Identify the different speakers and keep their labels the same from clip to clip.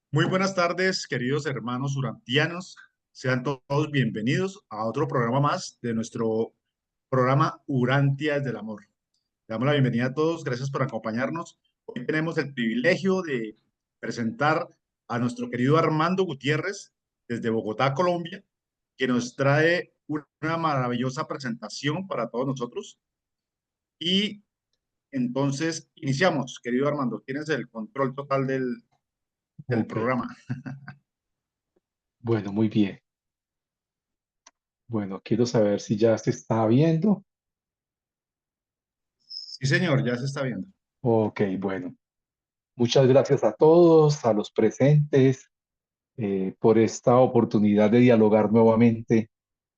Speaker 1: Muy buenas tardes, queridos hermanos urantianos. Sean todos bienvenidos a otro programa más de nuestro programa Urantias del Amor. Le damos la bienvenida a todos, gracias por acompañarnos. Hoy tenemos el privilegio de presentar a nuestro querido Armando Gutiérrez desde Bogotá, Colombia, que nos trae una maravillosa presentación para todos nosotros. Y entonces iniciamos, querido Armando, tienes el control total del
Speaker 2: Ok,
Speaker 1: programa.
Speaker 2: bueno, muy bien. Bueno, quiero saber si ya se está viendo.
Speaker 1: Sí, señor, ya se está viendo.
Speaker 2: Ok, bueno. Muchas gracias a todos, a los presentes, por esta oportunidad de dialogar nuevamente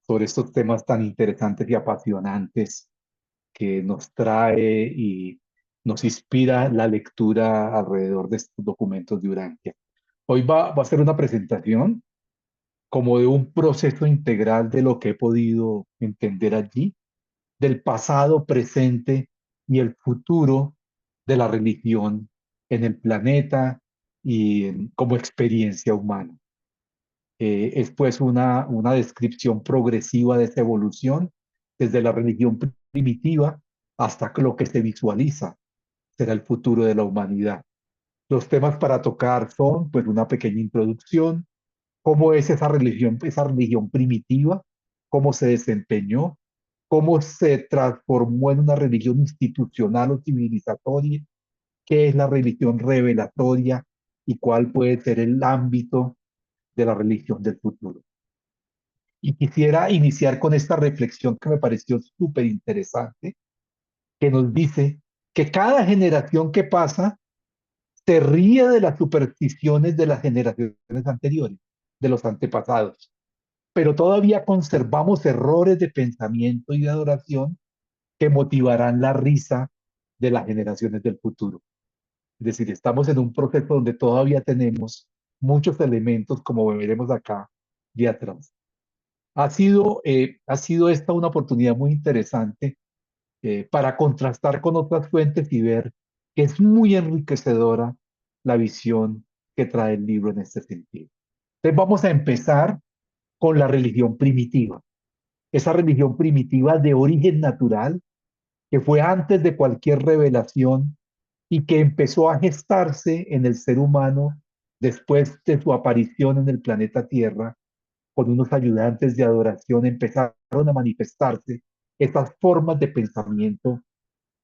Speaker 2: sobre estos temas tan interesantes y apasionantes que nos trae y nos inspira la lectura alrededor de estos documentos de Urantia. Hoy va a ser una presentación como de un proceso integral de lo que he podido entender allí del pasado, presente y el futuro de la religión en el planeta y como experiencia humana. Es pues una descripción progresiva de esa evolución desde la religión primitiva hasta lo que se visualiza será el futuro de la humanidad. Los temas para tocar son pues una pequeña introducción, cómo es esa religión primitiva, cómo se desempeñó, cómo se transformó en una religión institucional o civilizatoria, qué es la religión revelatoria y cuál puede ser el ámbito de la religión del futuro. Y quisiera iniciar con esta reflexión que me pareció súper interesante, que nos dice que cada generación que pasa se ríe de las supersticiones de las generaciones anteriores, de los antepasados, pero todavía conservamos errores de pensamiento y de adoración que motivarán la risa de las generaciones del futuro. Es decir, estamos en un proceso donde todavía tenemos muchos elementos, como veremos acá, de atrás. Ha sido esta una oportunidad muy interesante para contrastar con otras fuentes y ver que es muy enriquecedora la visión que trae el libro en este sentido. Entonces vamos a empezar con la religión primitiva, esa religión primitiva de origen natural que fue antes de cualquier revelación y que empezó a gestarse en el ser humano después de su aparición en el planeta Tierra, con unos ayudantes de adoración empezaron a manifestarse esas formas de pensamiento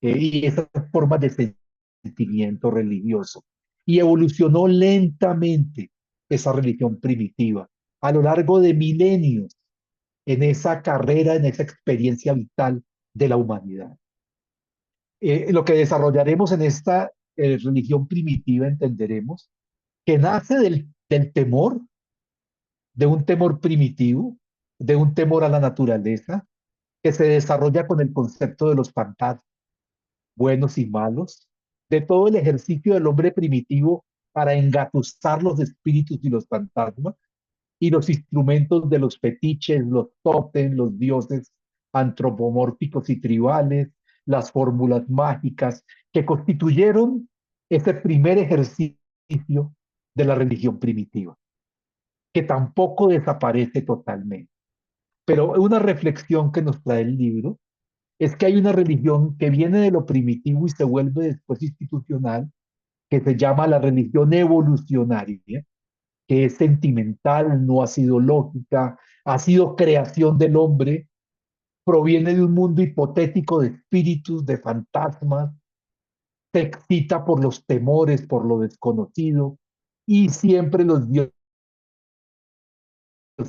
Speaker 2: y esas formas de sentimiento religioso. Y evolucionó lentamente esa religión primitiva a lo largo de milenios en esa carrera, en esa experiencia vital de la humanidad. Lo que desarrollaremos en esta religión primitiva entenderemos que nace del temor, de un temor primitivo, de un temor a la naturaleza, que se desarrolla con el concepto de los fantasmas, buenos y malos, de todo el ejercicio del hombre primitivo para engatusar los espíritus y los fantasmas, y los instrumentos de los fetiches, los tótems, los dioses antropomórficos y tribales, las fórmulas mágicas que constituyeron ese primer ejercicio de la religión primitiva, que tampoco desaparece totalmente. Pero una reflexión que nos trae el libro es que hay una religión que viene de lo primitivo y se vuelve después institucional, que se llama la religión evolucionaria, que es sentimental, no ha sido lógica, ha sido creación del hombre, proviene de un mundo hipotético de espíritus, de fantasmas, se excita por los temores, por lo desconocido, y siempre los dioses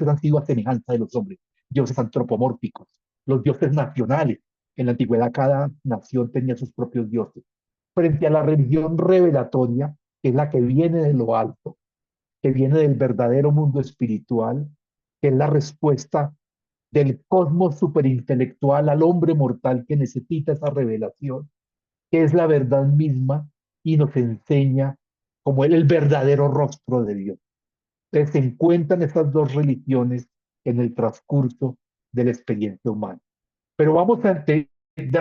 Speaker 2: han sido a semejanza de los hombres, dioses antropomórficos, los dioses nacionales. En la antigüedad cada nación tenía sus propios dioses. Frente a la religión revelatoria, que es la que viene de lo alto, que viene del verdadero mundo espiritual, que es la respuesta del cosmos superintelectual al hombre mortal que necesita esa revelación, que es la verdad misma y nos enseña como el verdadero rostro de Dios. Entonces se encuentran esas dos religiones en el transcurso de la experiencia humana. Pero vamos a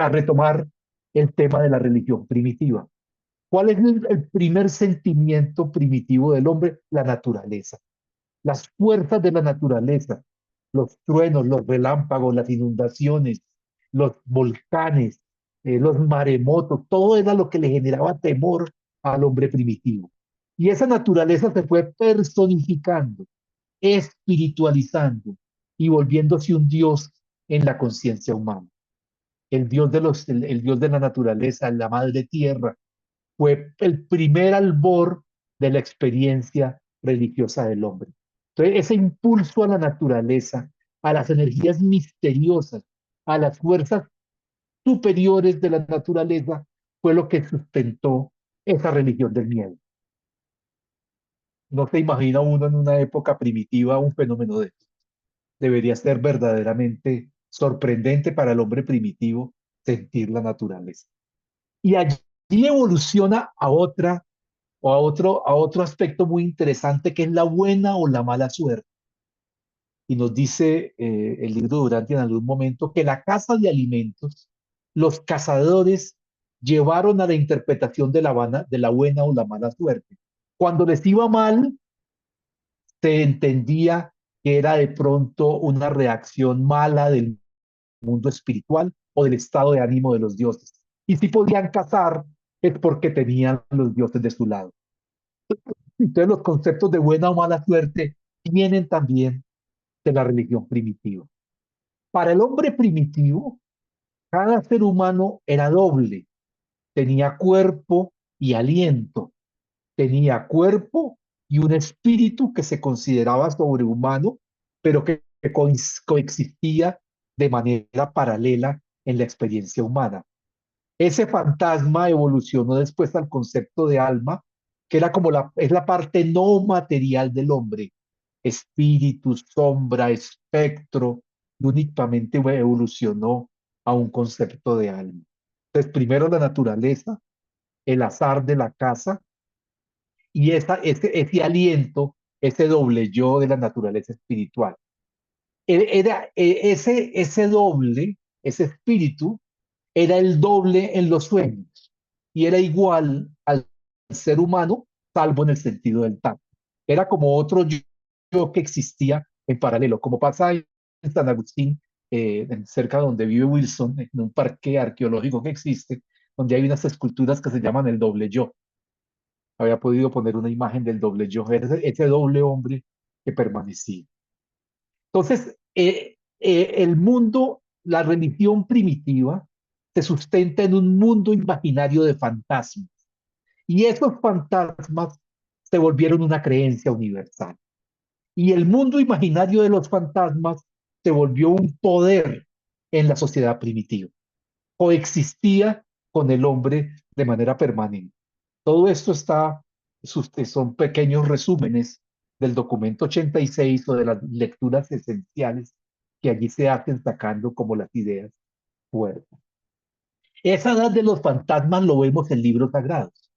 Speaker 2: retomar el tema de la religión primitiva. ¿Cuál es el primer sentimiento primitivo del hombre? La naturaleza, las fuerzas de la naturaleza, los truenos, los relámpagos, las inundaciones, los volcanes, los maremotos, todo era lo que le generaba temor al hombre primitivo. Y esa naturaleza se fue personificando, espiritualizando y volviéndose un Dios en la conciencia humana. El Dios el Dios de la naturaleza, la madre tierra, fue el primer albor de la experiencia religiosa del hombre. Entonces, ese impulso a la naturaleza, a las energías misteriosas, a las fuerzas superiores de la naturaleza, fue lo que sustentó esa religión del miedo. No se imagina uno en una época primitiva un fenómeno de esto. Debería ser verdaderamente sorprendente para el hombre primitivo sentir la naturaleza. Y allí evoluciona a otra o a otro aspecto muy interesante que es la buena o la mala suerte. Y nos dice el libro de Durante en algún momento que la caza de alimentos, los cazadores llevaron a la interpretación de la buena o la mala suerte. Cuando les iba mal, se entendía que era de pronto una reacción mala del mundo espiritual o del estado de ánimo de los dioses. Y si podían cazar, es porque tenían los dioses de su lado. Entonces los conceptos de buena o mala suerte vienen también de la religión primitiva. Para el hombre primitivo, cada ser humano era doble. Tenía cuerpo y aliento. Tenía cuerpo y un espíritu que se consideraba sobrehumano, pero que coexistía de manera paralela en la experiencia humana. Ese fantasma evolucionó después al concepto de alma, que era como es la parte no material del hombre, espíritu, sombra, espectro, y únicamente evolucionó a un concepto de alma. Entonces, primero la naturaleza, el azar de la caza y ese aliento, ese doble yo de la naturaleza espiritual. Ese doble, ese espíritu, era el doble en los sueños y era igual al ser humano, salvo en el sentido del tacto. Era como otro yo que existía en paralelo, como pasa en San Agustín, cerca de donde vive Wilson, en un parque arqueológico que existe, donde hay unas esculturas que se llaman el doble yo. Había podido poner una imagen del doble yo, ese doble hombre que permanecía. Entonces, el mundo, la religión primitiva, se sustenta en un mundo imaginario de fantasmas. Y esos fantasmas se volvieron una creencia universal. Y el mundo imaginario de los fantasmas se volvió un poder en la sociedad primitiva. Coexistía con el hombre de manera permanente. Todo esto son pequeños resúmenes del documento 86 o de las lecturas esenciales que allí se hacen sacando como las ideas fuertes. Esa edad de los fantasmas lo vemos en libros sagrados.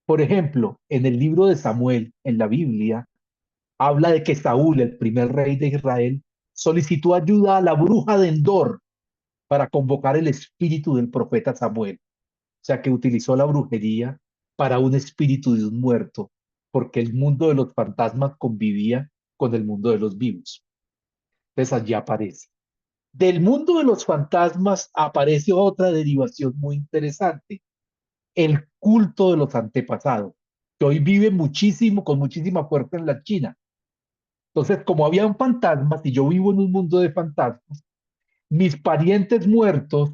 Speaker 2: Por ejemplo, en el libro de Samuel, en la Biblia, habla de que Saúl, el primer rey de Israel, solicitó ayuda a la bruja de Endor para convocar el espíritu del profeta Samuel. O sea, que utilizó la brujería para un espíritu de un muerto, porque el mundo de los fantasmas convivía con el mundo de los vivos. Entonces allí aparece. Del mundo de los fantasmas aparece otra derivación muy interesante, el culto de los antepasados, que hoy vive muchísimo, con muchísima fuerza en la China. Entonces, como habían fantasmas y yo vivo en un mundo de fantasmas, mis parientes muertos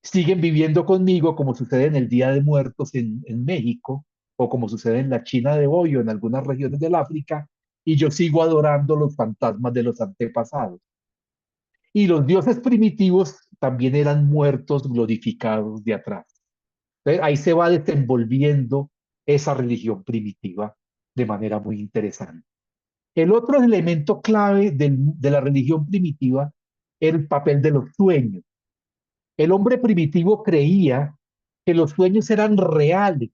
Speaker 2: siguen viviendo conmigo, como sucede en el Día de Muertos en México, o como sucede en la China de hoy o en algunas regiones del África, y yo sigo adorando los fantasmas de los antepasados. Y los dioses primitivos también eran muertos glorificados de atrás. Entonces, ahí se va desenvolviendo esa religión primitiva de manera muy interesante. El otro elemento clave de la religión primitiva era el papel de los sueños. El hombre primitivo creía que los sueños eran reales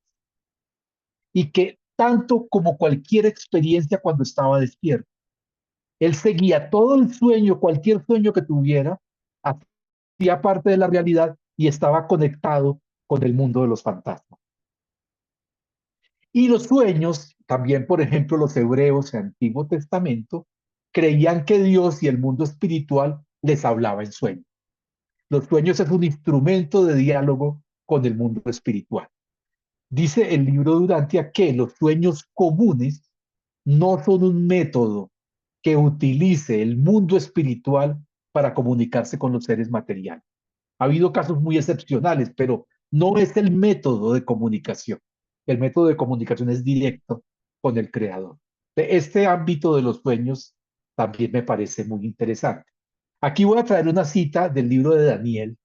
Speaker 2: y que tanto como cualquier experiencia cuando estaba despierto. Él seguía todo el sueño, cualquier sueño que tuviera, hacía parte de la realidad y estaba conectado con el mundo de los fantasmas. Y los sueños, también por ejemplo los hebreos en Antiguo Testamento, creían que Dios y el mundo espiritual les hablaba en sueños. Los sueños es un instrumento de diálogo con el mundo espiritual. Dice el libro de Urantia que los sueños comunes no son un método que utilice el mundo espiritual para comunicarse con los seres materiales. Ha habido casos muy excepcionales, pero no es el método de comunicación. El método de comunicación es directo con el creador. Este ámbito de los sueños también me parece muy interesante. Aquí voy a traer una cita del libro de Daniel,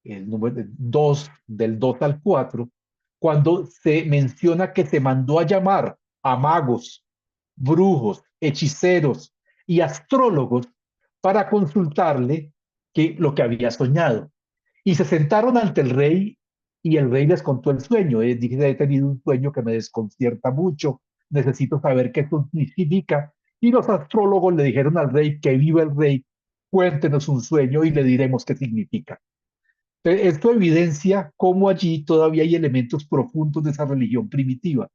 Speaker 2: el número 2, del 2 al 4, cuando se menciona que se mandó a llamar a magos, brujos, hechiceros y astrólogos para consultarle lo que había soñado. Y se sentaron ante el rey y el rey les contó el sueño. Dije, he tenido un sueño que me desconcierta mucho, necesito saber qué significa. Y los astrólogos le dijeron al rey, que viva el rey, cuéntenos un sueño y le diremos qué significa. Esto evidencia cómo allí todavía hay elementos profundos de esa religión primitiva.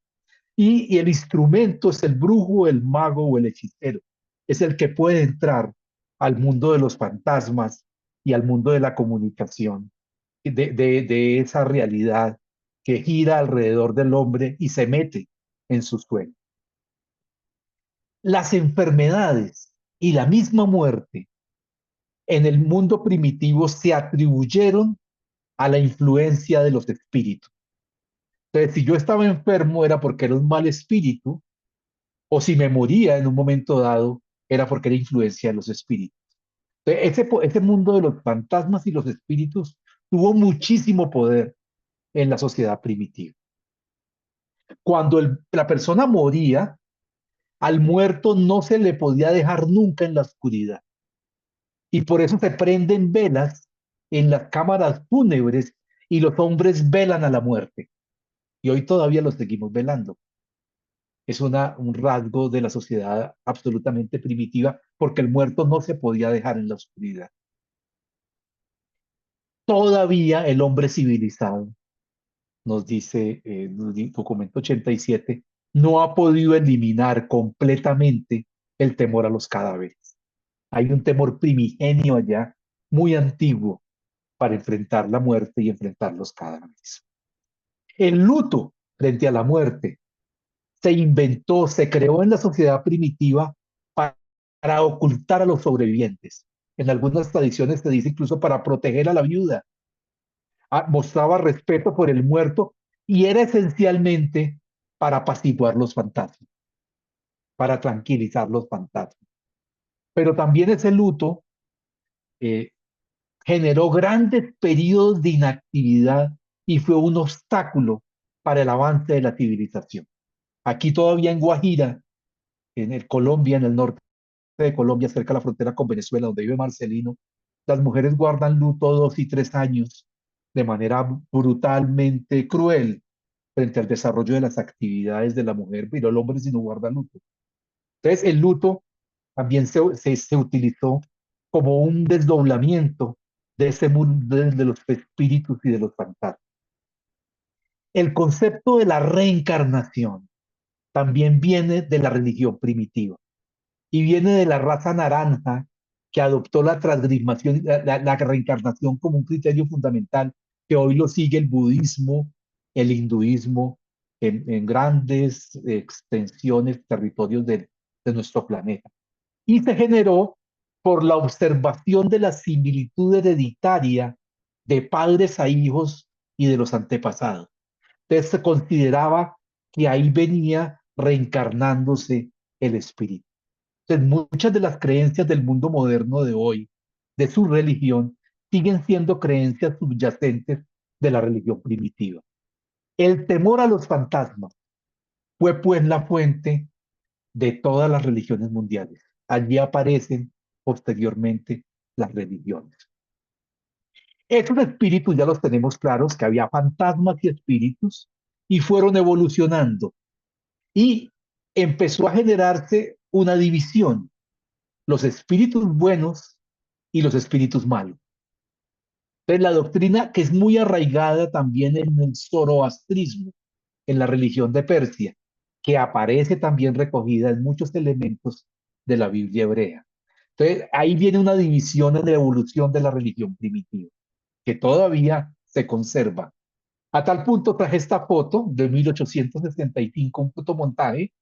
Speaker 2: Y el instrumento es el brujo, el mago o el hechicero. Es el que puede entrar al mundo de los fantasmas y al mundo de la comunicación, de esa realidad que gira alrededor del hombre y se mete en sus sueños. Las enfermedades y la misma muerte en el mundo primitivo se atribuyeron a la influencia de los espíritus. Entonces, si yo estaba enfermo era porque era un mal espíritu, o si me moría en un momento dado era porque era influencia de los espíritus. Entonces, ese mundo de los fantasmas y los espíritus tuvo muchísimo poder en la sociedad primitiva. Cuando la persona moría, al muerto no se le podía dejar nunca en la oscuridad. Y por eso se prenden velas en las cámaras fúnebres y los hombres velan a la muerte. Y hoy todavía los seguimos velando. Es un rasgo de la sociedad absolutamente primitiva porque el muerto no se podía dejar en la oscuridad. Todavía el hombre civilizado, nos dice el documento 87, no ha podido eliminar completamente el temor a los cadáveres. Hay un temor primigenio allá, muy antiguo, para enfrentar la muerte y enfrentar los cadáveres. El luto frente a la muerte se inventó, se creó en la sociedad primitiva para ocultar a los sobrevivientes. En algunas tradiciones se dice incluso para proteger a la viuda. Mostraba respeto por el muerto y era esencialmente para apaciguar los fantasmas, para tranquilizar los fantasmas. Pero también ese luto eh, generó grandes periodos de inactividad y fue un obstáculo para el avance de la civilización. Aquí todavía en Guajira, en el Colombia, en el norte de Colombia, cerca de la frontera con Venezuela, donde vive Marcelino, las mujeres guardan luto 2 y 3 años de manera brutalmente cruel frente al desarrollo de las actividades de la mujer, pero el hombre sí no guarda luto. Entonces, el luto también se utilizó como un desdoblamiento de ese mundo de los espíritus y de los fantasmas. El concepto de la reencarnación también viene de la religión primitiva y viene de la raza naranja que adoptó la transformación, la reencarnación como un criterio fundamental que hoy lo sigue el budismo, el hinduismo, en grandes extensiones, territorios de nuestro planeta. Y se generó por la observación de la similitud hereditaria de padres a hijos y de los antepasados. Entonces se consideraba que ahí venía reencarnándose el espíritu. Entonces, muchas de las creencias del mundo moderno de hoy, de su religión, siguen siendo creencias subyacentes de la religión primitiva. El temor a los fantasmas fue pues la fuente de todas las religiones mundiales. Allí aparecen posteriormente las religiones. Estos espíritus ya los tenemos claros, que había fantasmas y espíritus, y fueron evolucionando. Y empezó a generarse una división, los espíritus buenos y los espíritus malos. Entonces, la doctrina que es muy arraigada también en el zoroastrismo, en la religión de Persia, que aparece también recogida en muchos elementos de la Biblia hebrea. Entonces, ahí viene una división en la evolución de la religión primitiva, que todavía se conserva. A tal punto traje esta foto de 1865, un fotomontaje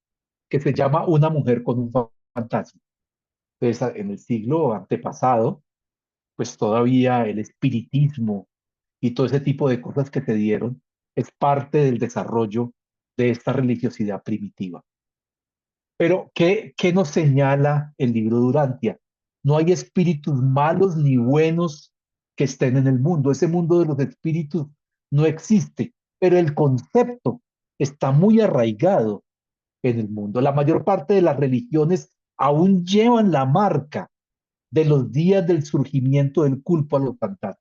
Speaker 2: que se llama Una mujer con un fantasma. Entonces, en el siglo antepasado, pues todavía el espiritismo y todo ese tipo de cosas que te dieron es parte del desarrollo de esta religiosidad primitiva. Pero, ¿qué nos señala el libro de Urantia? No hay espíritus malos ni buenos que estén en el mundo. Ese mundo de los espíritus no existe, pero el concepto está muy arraigado en el mundo. La mayor parte de las religiones aún llevan la marca de los días del surgimiento del culto a los fantasmas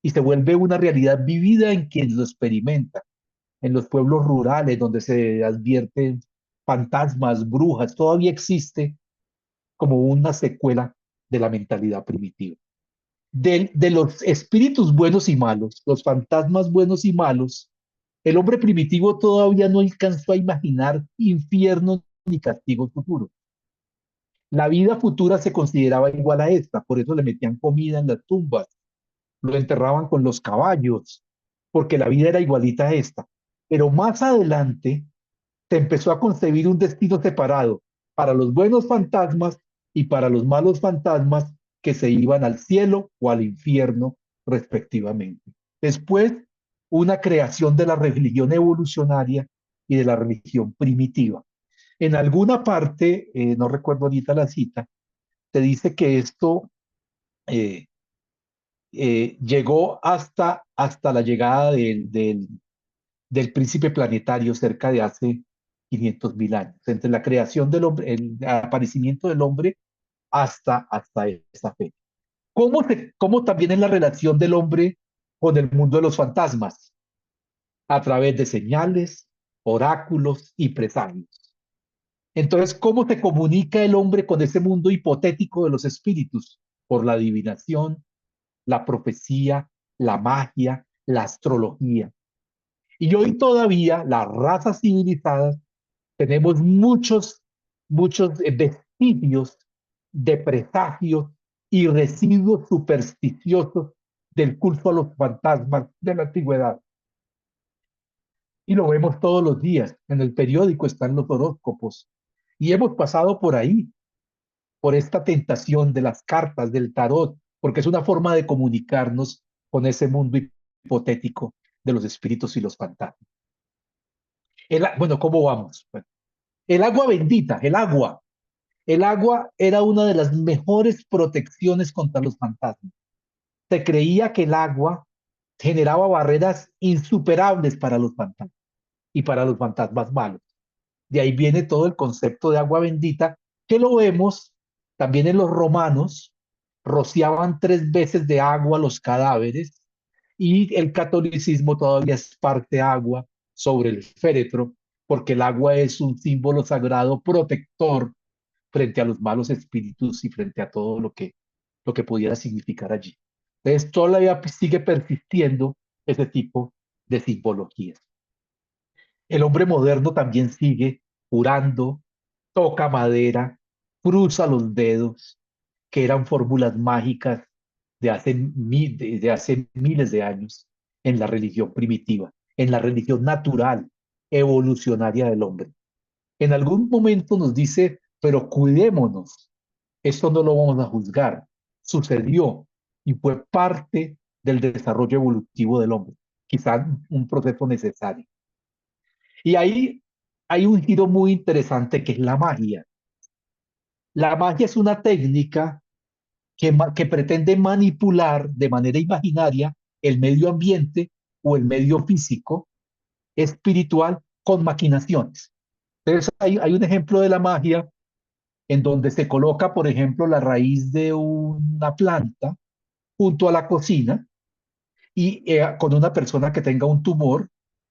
Speaker 2: y se vuelve una realidad vivida en quien lo experimenta. En los pueblos rurales donde se advierten fantasmas, brujas, todavía existe como una secuela de la mentalidad primitiva. De los espíritus buenos y malos, los fantasmas buenos y malos, el hombre primitivo todavía no alcanzó a imaginar infiernos ni castigos futuros. La vida futura se consideraba igual a esta, por eso le metían comida en las tumbas, lo enterraban con los caballos, porque la vida era igualita a esta. Pero más adelante se empezó a concebir un destino separado para los buenos fantasmas y para los malos fantasmas que se iban al cielo o al infierno respectivamente. Después, una creación de la religión evolucionaria y de la religión primitiva. En alguna parte, no recuerdo ahorita la cita, te dice que esto eh, llegó hasta la llegada del príncipe planetario cerca de hace 500.000 años, entre la creación del hombre, el aparecimiento del hombre hasta esa fecha. ¿Cómo también es la relación del hombre con el mundo de los fantasmas? A través de señales, oráculos y presagios. Entonces, ¿cómo se comunica el hombre con ese mundo hipotético de los espíritus? Por la adivinación, la profecía, la magia, la astrología. Y hoy todavía las razas civilizadas tenemos muchos vestigios de presagios y residuos supersticiosos del culto a los fantasmas de la antigüedad. Y lo vemos todos los días. En el periódico están los horóscopos. Y hemos pasado por ahí, por esta tentación de las cartas, del tarot, porque es una forma de comunicarnos con ese mundo hipotético de los espíritus y los fantasmas. Bueno, ¿cómo vamos? Bueno, el agua bendita, el agua. El agua era una de las mejores protecciones contra los fantasmas. Se creía que el agua generaba barreras insuperables para los fantasmas y para los fantasmas malos. De ahí viene todo el concepto de agua bendita, que lo vemos también en los romanos, rociaban 3 veces de agua los cadáveres y el catolicismo todavía es parte agua sobre el féretro, porque el agua es un símbolo sagrado protector frente a los malos espíritus y frente a todo lo que pudiera significar allí. Entonces, todavía sigue persistiendo ese tipo de simbologías. El hombre moderno también sigue jurando, toca madera, cruza los dedos, que eran fórmulas mágicas de hace miles de años en la religión primitiva, en la religión natural, evolucionaria del hombre. En algún momento nos dice, pero cuidémonos, esto no lo vamos a juzgar, sucedió y fue parte del desarrollo evolutivo del hombre, quizás un proceso necesario. Y ahí hay un giro muy interesante que es la magia. La magia es una técnica que pretende manipular de manera imaginaria el medio ambiente o el medio físico, espiritual, con maquinaciones. Entonces hay un ejemplo de la magia en donde se coloca, por ejemplo, la raíz de una planta junto a la cocina y con una persona que tenga un tumor,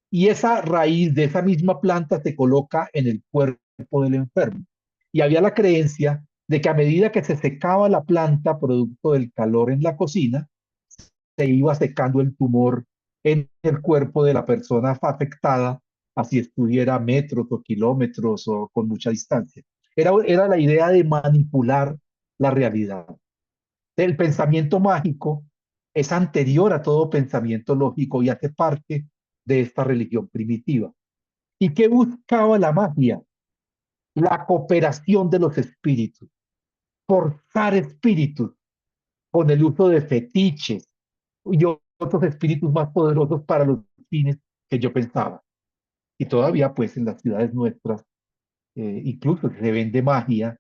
Speaker 2: y esa raíz de esa misma planta se coloca en el cuerpo del enfermo. Y había la creencia de que a medida que se secaba la planta producto del calor en la cocina, se iba secando el tumor en el cuerpo de la persona afectada así estuviera a metros o kilómetros o con mucha distancia. Era la idea de manipular la realidad. El pensamiento mágico es anterior a todo pensamiento lógico y hace parte de esta religión primitiva. ¿Y qué buscaba la magia? La cooperación de los espíritus, forzar espíritus con el uso de fetiches y otros espíritus más poderosos para los fines que yo pensaba. Y todavía, pues, en las ciudades nuestras, incluso se vende magia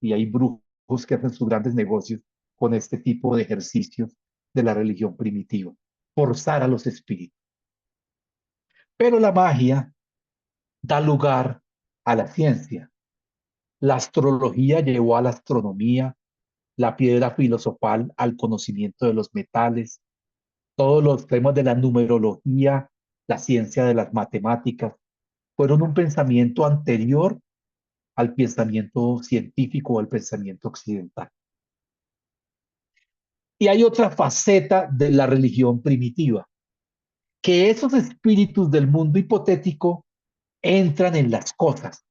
Speaker 2: y hay brujos que hacen sus grandes negocios con este tipo de ejercicios de la religión primitiva, forzar a los espíritus. Pero la magia da lugar a la ciencia. La astrología llevó a la astronomía, la piedra filosofal al conocimiento de los metales, todos los temas de la numerología, la ciencia de las matemáticas, fueron un pensamiento anterior al pensamiento científico o al pensamiento occidental. Y hay otra faceta de la religión primitiva, que esos espíritus del mundo hipotético entran en las cosas,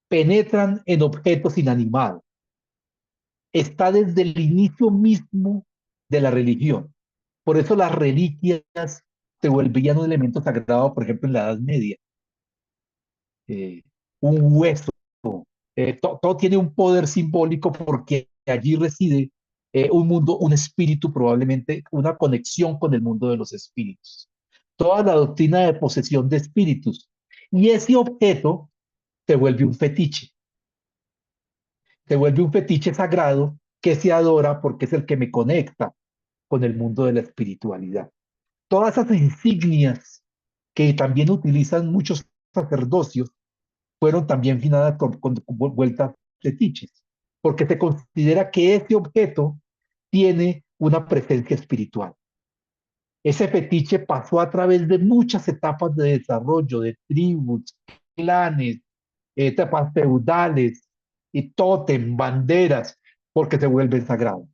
Speaker 2: penetran en objetos inanimados. Está desde el inicio mismo de la religión. Por eso las reliquias se volvían un elemento sagrado, por ejemplo, en la Edad Media. Eh, un hueso, todo tiene un poder simbólico porque allí reside un mundo, un espíritu, probablemente una conexión con el mundo de los espíritus. Toda la doctrina de posesión de espíritus. Y ese objeto se vuelve un fetiche, se vuelve un fetiche sagrado que se adora porque es el que me conecta con el mundo de la espiritualidad. Todas esas insignias que también utilizan muchos sacerdocios fueron también finadas con vueltas fetiches, porque se considera que ese objeto tiene una presencia espiritual. Ese fetiche pasó a través de muchas etapas de desarrollo, de tribus, clanes, etapas feudales, y tótem, banderas, porque se vuelve sagrado.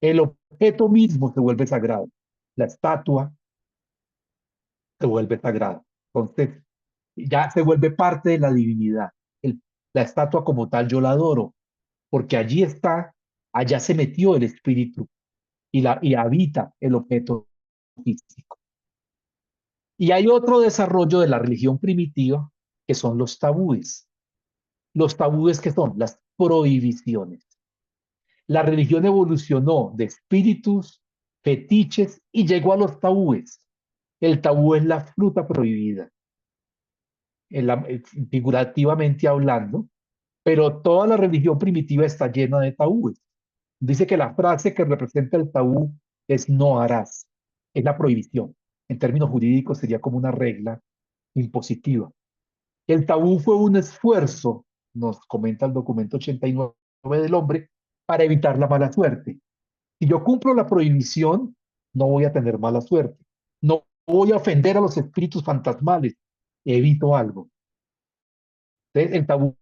Speaker 2: El objeto mismo se vuelve sagrado. La estatua se vuelve sagrada. Entonces, ya se vuelve parte de la divinidad. La estatua como tal yo la adoro, porque allí está, allá se metió el espíritu y habita el objeto físico. Y hay otro desarrollo de la religión primitiva que son los tabúes. Los tabúes que son las prohibiciones. La religión evolucionó de espíritus, fetiches y llegó a los tabúes. El tabú es la fruta prohibida, figurativamente hablando, pero toda la religión primitiva está llena de tabúes. Dice que la frase que representa el tabú es no harás, es la prohibición. En términos jurídicos sería como una regla impositiva. El tabú fue un esfuerzo, nos comenta el documento 89 del hombre, para evitar la mala suerte. Si yo cumplo la prohibición, no voy a tener mala suerte. No voy a ofender a los espíritus fantasmales. Evito algo. Entonces, el tabú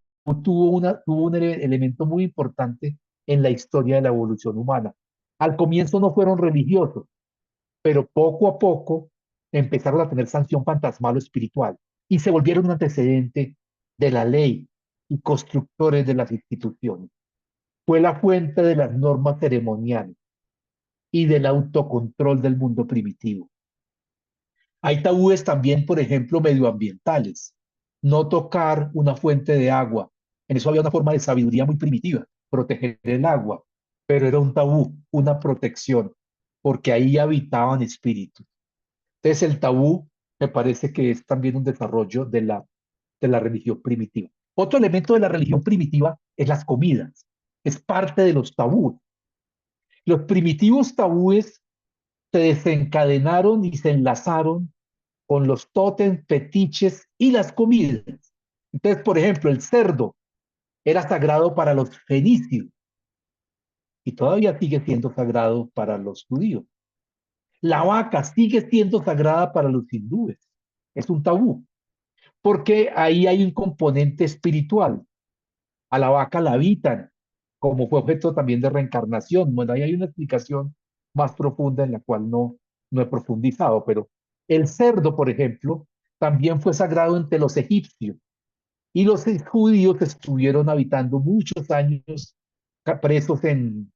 Speaker 2: tuvo un elemento muy importante en la historia de la evolución humana. Al comienzo no fueron religiosos, pero poco a poco empezaron a tener sanción fantasmal o espiritual y se volvieron un antecedente de la ley y constructores de las instituciones. Fue la fuente de las normas ceremoniales y del autocontrol del mundo primitivo. Hay tabúes también, por ejemplo, medioambientales. No tocar una fuente de agua. En eso había una forma de sabiduría muy primitiva, proteger el agua, pero era un tabú, una protección, porque ahí habitaban espíritus. Entonces el tabú me parece que es también un desarrollo de la religión primitiva. Otro elemento de la religión primitiva es las comidas. Es parte de los tabúes. Los primitivos tabúes se desencadenaron y se enlazaron con los tótems, fetiches y las comidas. Entonces, por ejemplo, el cerdo era sagrado para los fenicios y todavía sigue siendo sagrado para los judíos. La vaca sigue siendo sagrada para los hindúes. Es un tabú, porque ahí hay un componente espiritual. A la vaca la habitan, como fue objeto también de reencarnación. Bueno, ahí hay una explicación más profunda en la cual no he profundizado, pero el cerdo, por ejemplo, también fue sagrado entre los egipcios. Y los judíos estuvieron habitando muchos años presos en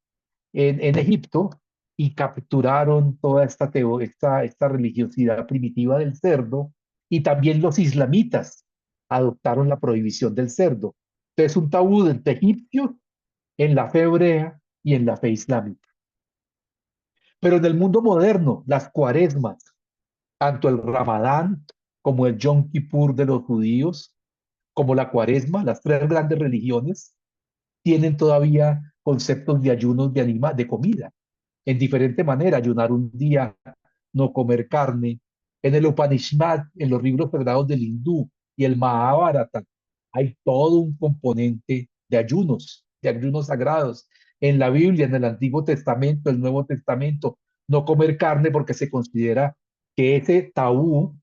Speaker 2: Egipto y capturaron toda esta religiosidad primitiva del cerdo, y también los islamitas adoptaron la prohibición del cerdo. Entonces, un tabú entre egipcios, en la fe hebrea y en la fe islámica. Pero en el mundo moderno, las cuaresmas, tanto el Ramadán como el Yom Kippur de los judíos, como la cuaresma, las tres grandes religiones, tienen todavía conceptos de ayunos de comida. En diferente manera, ayunar un día, no comer carne. En el Upanishad, en los libros sagrados del hindú y el Mahabharata, hay todo un componente de ayunos sagrados. En la Biblia, en el Antiguo Testamento, el Nuevo Testamento, no comer carne porque se considera que ese tabú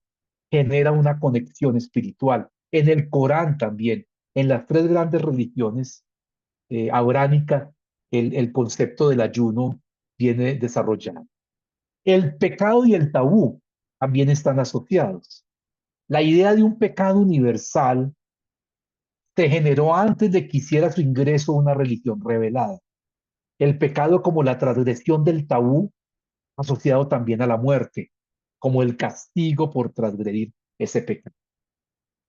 Speaker 2: genera una conexión espiritual. En el Corán también, en las tres grandes religiones abrámicas, el concepto del ayuno viene desarrollado. El pecado y el tabú también están asociados. La idea de un pecado universal se generó antes de que hiciera su ingreso una religión revelada. El pecado como la transgresión del tabú asociado también a la muerte, como el castigo por transgredir ese pecado.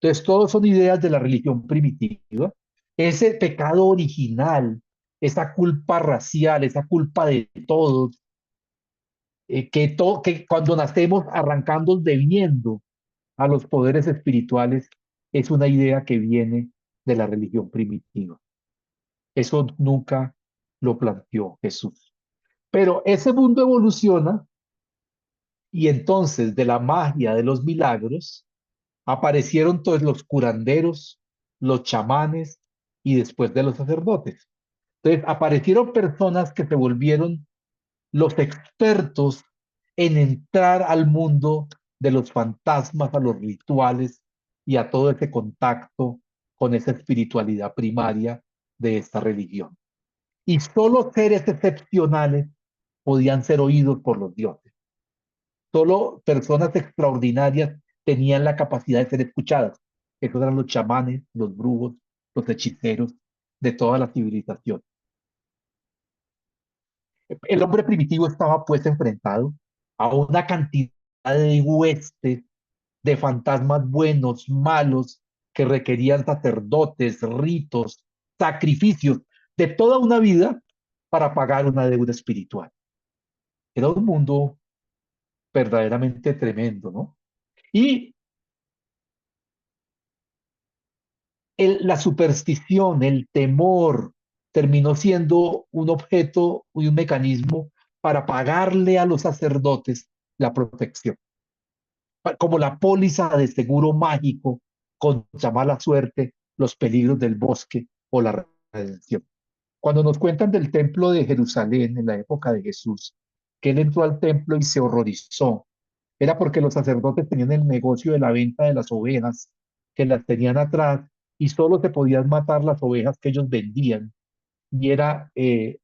Speaker 2: Entonces, todos son ideas de la religión primitiva. Ese pecado original, esa culpa racial, esa culpa de todos, que cuando nacemos arrancando debiendo a los poderes espirituales, es una idea que viene de la religión primitiva. Eso nunca lo planteó Jesús. Pero ese mundo evoluciona y entonces de la magia de los milagros aparecieron todos los curanderos, los chamanes y después de los sacerdotes. Entonces aparecieron personas que se volvieron los expertos en entrar al mundo de los fantasmas, a los rituales y a todo ese contacto con esa espiritualidad primaria de esta religión. Y solo seres excepcionales podían ser oídos por los dioses. Solo personas extraordinarias tenían la capacidad de ser escuchadas. Esos eran los chamanes, los brujos, los hechiceros de toda la civilización. El hombre primitivo estaba pues enfrentado a una cantidad de huestes de fantasmas buenos, malos, que requerían sacerdotes, ritos, sacrificios de toda una vida para pagar una deuda espiritual. Era un mundo verdaderamente tremendo, ¿no? Y la superstición, el temor, terminó siendo un objeto y un mecanismo para pagarle a los sacerdotes la protección, como la póliza de seguro mágico contra mala suerte, los peligros del bosque o la redención. Cuando nos cuentan del templo de Jerusalén en la época de Jesús, que él entró al templo y se horrorizó, era porque los sacerdotes tenían el negocio de la venta de las ovejas, que las tenían atrás, y solo se podían matar las ovejas que ellos vendían. Y era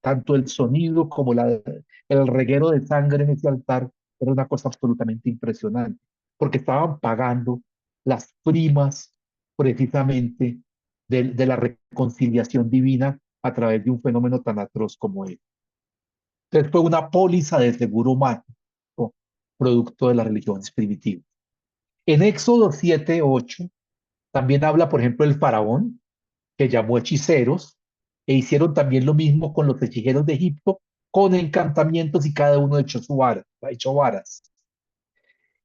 Speaker 2: tanto el sonido como el reguero de sangre en ese altar, era una cosa absolutamente impresionante, porque estaban pagando las primas precisamente de la reconciliación divina a través de un fenómeno tan atroz como él. Entonces fue una póliza de seguro mágico, producto de las religiones primitivas. En Éxodo 7:8 también habla, por ejemplo, el faraón, que llamó hechiceros, e hicieron también lo mismo con los hechiceros de Egipto, con encantamientos y cada uno echó su vara, ha hecho varas.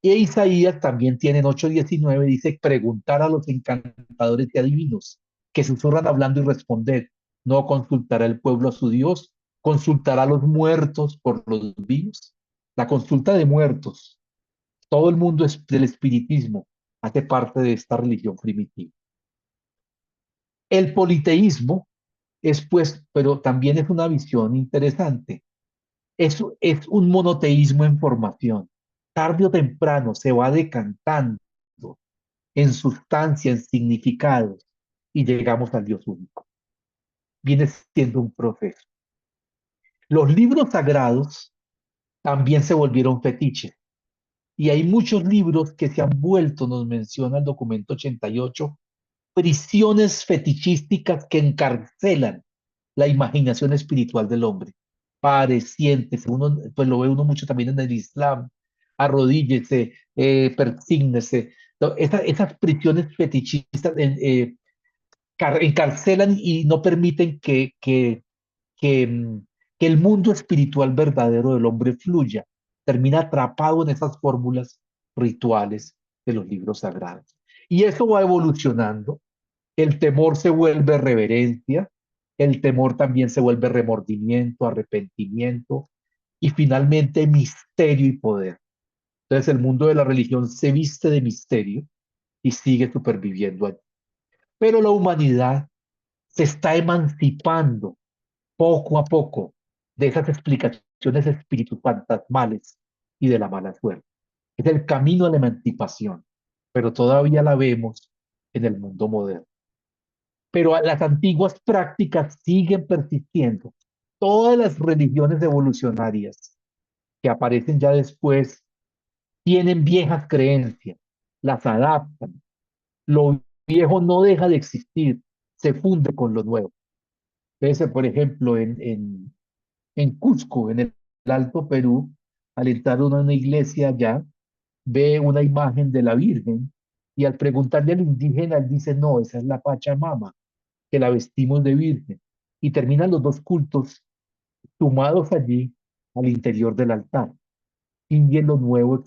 Speaker 2: Y Isaías también tiene en 8:19, dice, preguntar a los encantadores y adivinos, que susurran hablando y responder. No consultará el pueblo a su Dios, consultará a los muertos por los vivos. La consulta de muertos, todo el mundo del espiritismo hace parte de esta religión primitiva. El politeísmo es pues, pero también es una visión interesante. Es un monoteísmo en formación. Tarde o temprano se va decantando en sustancia, en significados, y llegamos al Dios único. Viene siendo un proceso. Los libros sagrados también se volvieron fetiches Y hay muchos libros que se han vuelto, nos menciona el documento 88, prisiones fetichísticas que encarcelan la imaginación espiritual del hombre. Pare, siéntese, uno, pues lo ve uno mucho también en el Islam, arrodíllese, persígnese. Esas prisiones fetichistas encarcelan y no permiten que, mm, que el mundo espiritual verdadero del hombre fluya. Termina atrapado en esas fórmulas rituales de los libros sagrados. Y eso va evolucionando. El temor se vuelve reverencia, el temor también se vuelve remordimiento, arrepentimiento y finalmente misterio y poder. Entonces el mundo de la religión se viste de misterio y sigue superviviendo allí. Pero la humanidad se está emancipando poco a poco de esas explicaciones espíritus fantasmales y de la mala suerte. Es el camino a la emancipación, pero todavía la vemos en el mundo moderno. Pero las antiguas prácticas siguen persistiendo. Todas las religiones evolucionarias que aparecen ya después tienen viejas creencias, las adaptan. Lo viejo no deja de existir, se funde con lo nuevo. Entonces, por ejemplo, en Cusco, en el Alto Perú, al entrar uno a una iglesia allá, ve una imagen de la Virgen y al preguntarle al indígena, él dice, no, esa es la Pachamama, que la vestimos de virgen. Y terminan los dos cultos sumados allí al interior del altar. Sigue lo nuevo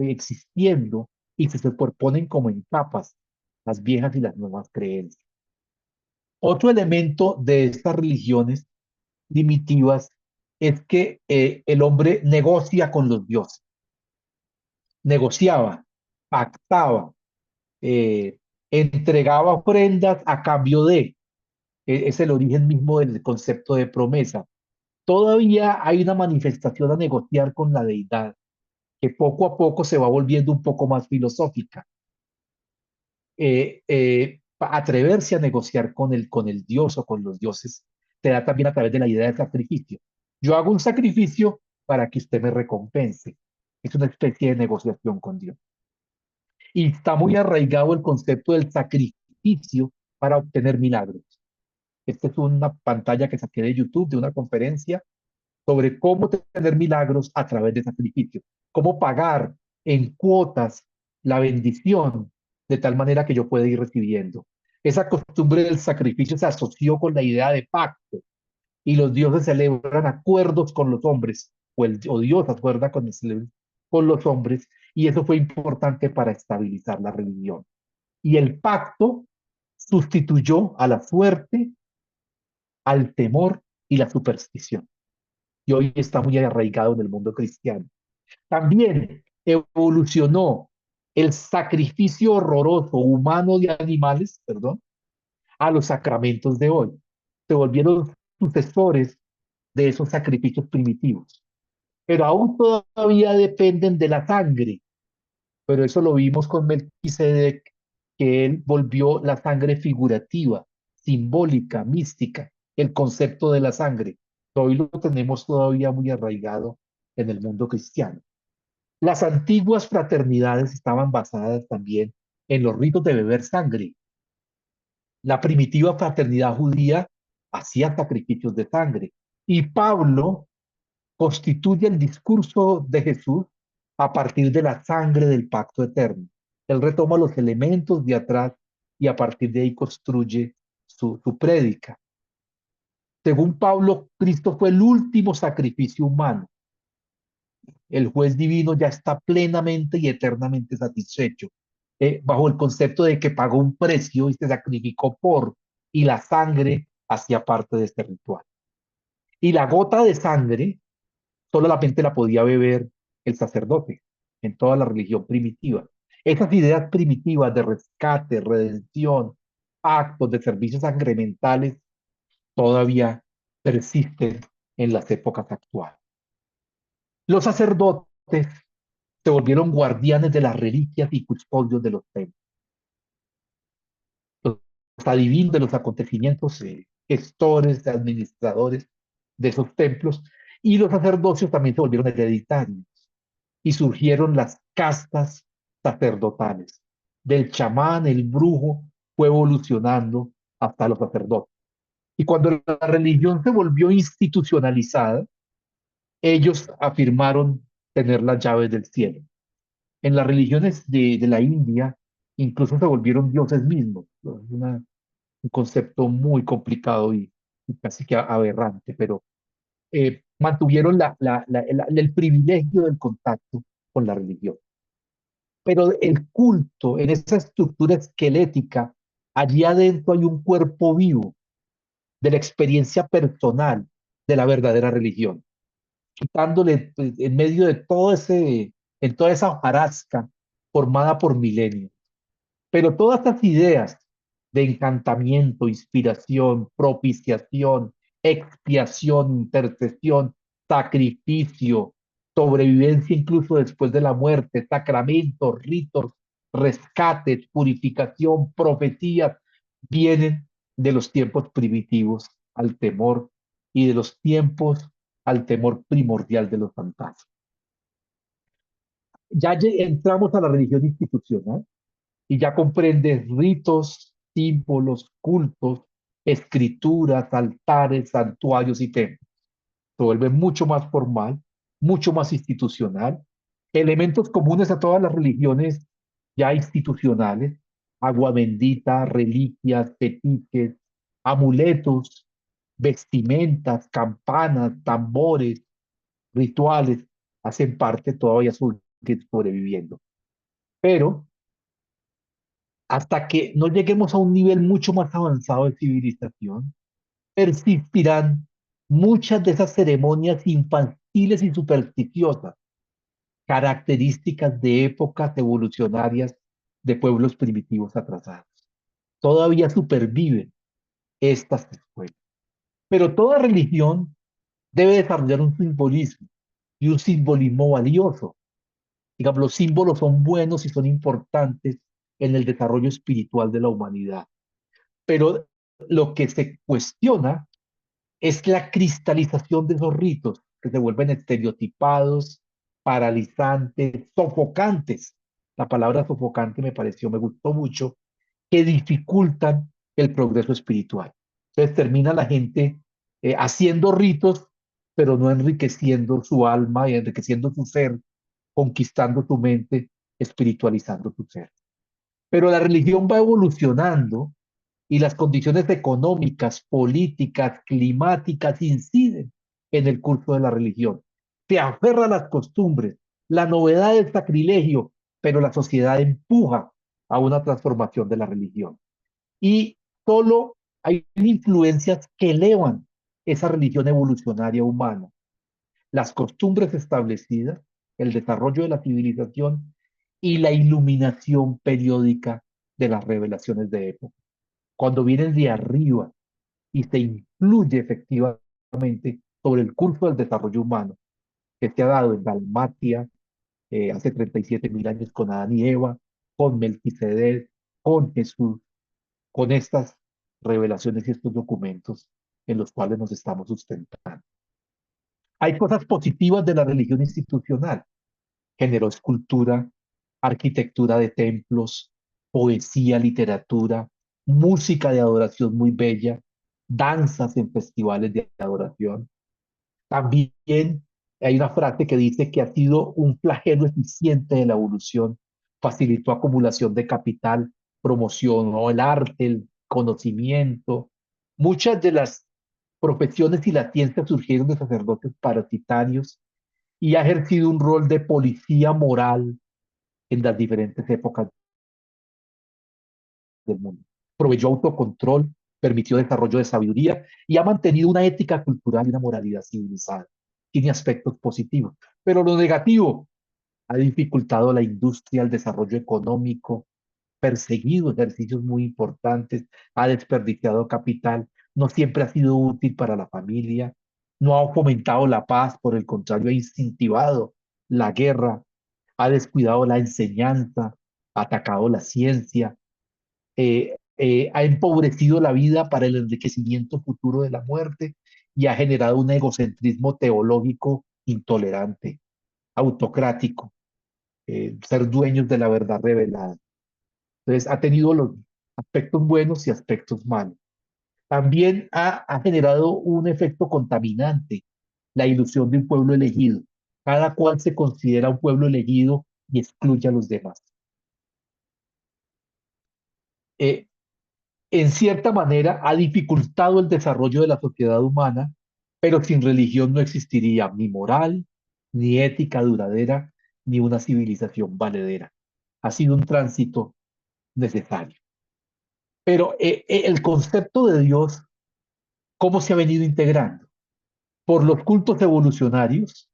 Speaker 2: existiendo y se superponen como en capas las viejas y las nuevas creencias. Otro elemento de estas religiones primitivas es que el hombre negocia con los dioses, negociaba, pactaba, eh, entregaba ofrendas a cambio de, es el origen mismo del concepto de promesa. Todavía hay una manifestación a negociar con la deidad, que poco a poco se va volviendo un poco más filosófica. Atreverse a negociar con el dios o con los dioses se da también a través de la idea de sacrificio. Yo hago un sacrificio para que usted me recompense. Es una especie de negociación con Dios. Y está muy arraigado el concepto del sacrificio para obtener milagros. Esta es una pantalla que saqué de YouTube de una conferencia sobre cómo tener milagros a través de sacrificio, cómo pagar en cuotas la bendición de tal manera que yo pueda ir recibiendo. Esa costumbre del sacrificio se asoció con la idea de pacto y los dioses celebran acuerdos con los hombres, o Dios acuerda con los hombres, y eso fue importante para estabilizar la religión. Y el pacto sustituyó a la suerte, al temor y la superstición. Y hoy está muy arraigado en el mundo cristiano. También evolucionó el sacrificio horroroso humano de animales, perdón, a los sacramentos de hoy. Se volvieron sucesores de esos sacrificios primitivos. Pero aún todavía dependen de la sangre. Pero eso lo vimos con Melquisedec, que él volvió la sangre figurativa, simbólica, mística, el concepto de la sangre. Hoy lo tenemos todavía muy arraigado en el mundo cristiano. Las antiguas fraternidades estaban basadas también en los ritos de beber sangre. La primitiva fraternidad judía hacía sacrificios de sangre. Y Pablo constituye el discurso de Jesús a partir de la sangre del pacto eterno. Él retoma los elementos de atrás y a partir de ahí construye su prédica. Según Pablo, Cristo fue el último sacrificio humano. El juez divino ya está plenamente y eternamente satisfecho, bajo el concepto de que pagó un precio y se sacrificó por, y la sangre hacía parte de este ritual. Y la gota de sangre solamente la podía beber el sacerdote en toda la religión primitiva. Esas ideas primitivas de rescate, redención, actos de servicios sacramentales todavía persisten en las épocas actuales. Los sacerdotes se volvieron guardianes de las reliquias y custodios de los templos, los adivinos de los acontecimientos, gestores, administradores de esos templos, y los sacerdocios también se volvieron hereditarios. y surgieron las castas sacerdotales. Del chamán, el brujo, fue evolucionando hasta los sacerdotes. Y cuando la religión se volvió institucionalizada, ellos afirmaron tener las llaves del cielo. En las religiones de la India, incluso se volvieron dioses mismos. ¿No? Es un concepto muy complicado y casi que aberrante, pero mantuvieron el privilegio del contacto con la religión. Pero el culto, en esa estructura esquelética, allí adentro hay un cuerpo vivo de la experiencia personal de la verdadera religión, quitándole pues, en medio de en toda esa hojarasca formada por milenios. Pero todas estas ideas de encantamiento, inspiración, propiciación, expiación, intercesión, sacrificio, sobrevivencia incluso después de la muerte, sacramentos, ritos, rescates, purificación, profecías, vienen de los tiempos primitivos al temor y de los tiempos al temor primordial de los fantasmas. Ya entramos a la religión institucional y ya comprende ritos, símbolos, cultos, escrituras, altares, santuarios y templos. Se vuelve mucho más formal, mucho más institucional. Elementos comunes a todas las religiones ya institucionales, agua bendita, reliquias, fetiches, amuletos, vestimentas, campanas, tambores, rituales, hacen parte todavía sobreviviendo. Pero hasta que no lleguemos a un nivel mucho más avanzado de civilización, persistirán muchas de esas ceremonias infantiles y supersticiosas, características de épocas evolucionarias de pueblos primitivos atrasados. Todavía superviven estas escuelas. Pero toda religión debe desarrollar un simbolismo y un simbolismo valioso. Digamos, los símbolos son buenos y son importantes en el desarrollo espiritual de la humanidad. Pero lo que se cuestiona es la cristalización de esos ritos que se vuelven estereotipados, paralizantes, sofocantes. La palabra sofocante me gustó mucho, que dificultan el progreso espiritual. Entonces termina la gente haciendo ritos, pero no enriqueciendo su alma y enriqueciendo su ser, conquistando su mente, espiritualizando su ser. Pero la religión va evolucionando y las condiciones económicas, políticas, climáticas inciden en el curso de la religión. Se aferra a las costumbres, la novedad del sacrilegio, pero la sociedad empuja a una transformación de la religión. Y solo hay influencias que elevan esa religión evolucionaria humana. Las costumbres establecidas, el desarrollo de la civilización y la iluminación periódica de las revelaciones de época. Cuando vienen de arriba y se influye efectivamente sobre el curso del desarrollo humano que se ha dado en Dalmacia hace 37.000 años con Adán y Eva, con Melquisedec, con Jesús, con estas revelaciones y estos documentos en los cuales nos estamos sustentando. Hay cosas positivas de la religión institucional. Generó escultura, arquitectura de templos, poesía, literatura, música de adoración muy bella, danzas en festivales de adoración. También hay una frase que dice que ha sido un flagelo eficiente de la evolución, facilitó acumulación de capital, promocionó el arte, el conocimiento. Muchas de las profesiones y las ciencias surgieron de sacerdotes parasitarios y ha ejercido un rol de policía moral en las diferentes épocas del mundo. Proveyó autocontrol, permitió desarrollo de sabiduría y ha mantenido una ética cultural y una moralidad civilizada. Tiene aspectos positivos, pero lo negativo ha dificultado la industria, el desarrollo económico, perseguido ejercicios muy importantes, ha desperdiciado capital, no siempre ha sido útil para la familia, no ha fomentado la paz, por el contrario, ha incentivado la guerra, ha descuidado la enseñanza, ha atacado la ciencia, ha empobrecido la vida para el enriquecimiento futuro de la muerte y ha generado un egocentrismo teológico intolerante, autocrático. ser dueños de la verdad revelada. Entonces, ha tenido los aspectos buenos y aspectos malos. También ha generado un efecto contaminante, la ilusión de un pueblo elegido. Cada cual se considera un pueblo elegido y excluye a los demás. Eh, en cierta manera, ha dificultado el desarrollo de la sociedad humana, pero sin religión no existiría ni moral, ni ética duradera, ni una civilización valedera. Ha sido un tránsito necesario. Pero el concepto de Dios, ¿cómo se ha venido integrando? Por los cultos evolucionarios,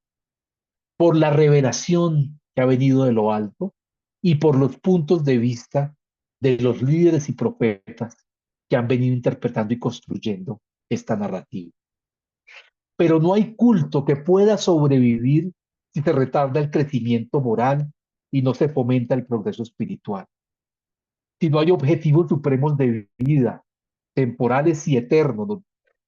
Speaker 2: por la revelación que ha venido de lo alto y por los puntos de vista de los líderes y profetas que han venido interpretando y construyendo esta narrativa. Pero no hay culto que pueda sobrevivir si se retarda el crecimiento moral y no se fomenta el progreso espiritual. Si no hay objetivos supremos de vida, temporales y eternos,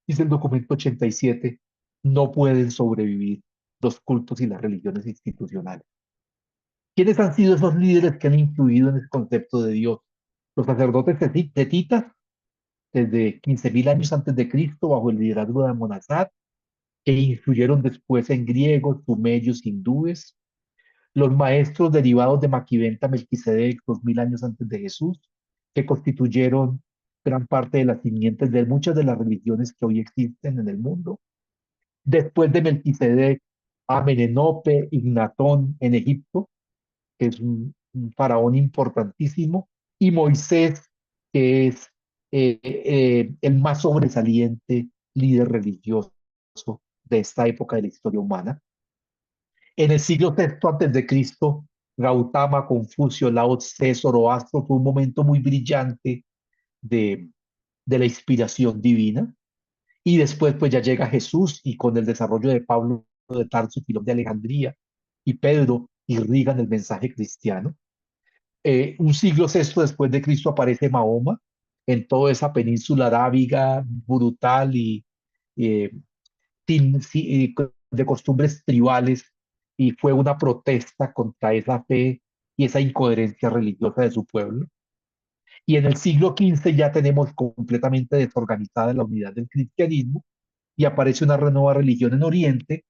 Speaker 2: dice el documento 87, no pueden sobrevivir los cultos y las religiones institucionales. ¿Quiénes han sido esos líderes que han influido en el concepto de Dios? Los sacerdotes setitas, desde 15.000 años antes de Cristo, bajo el liderazgo de Amonazar, que influyeron después en griegos, sumerios, hindúes. Los maestros derivados de Maquiventa, Melquisedec, 2.000 años antes de Jesús, que constituyeron gran parte de las simientes de muchas de las religiones que hoy existen en el mundo. Después de Melquisedec, Amenenope, Ignatón en Egipto, que es un faraón importantísimo, y Moisés, que es el más sobresaliente líder religioso de esta época de la historia humana. En el siglo sexto antes de Cristo, Gautama, Confucio, Lao Tse, Zoroastro fue un momento muy brillante de, de la inspiración divina. Y después pues ya llega Jesús y con el desarrollo de Pablo de Tarso y Filón de Alejandría y Pedro irrigan el mensaje cristiano. Un siglo sexto después de Cristo aparece Mahoma en toda esa península arábiga brutal y eh, de costumbres tribales y fue una protesta contra esa fe y esa incoherencia religiosa de su pueblo. Y en el siglo XV ya tenemos completamente desorganizada la unidad del cristianismo y aparece una nueva religión en Oriente,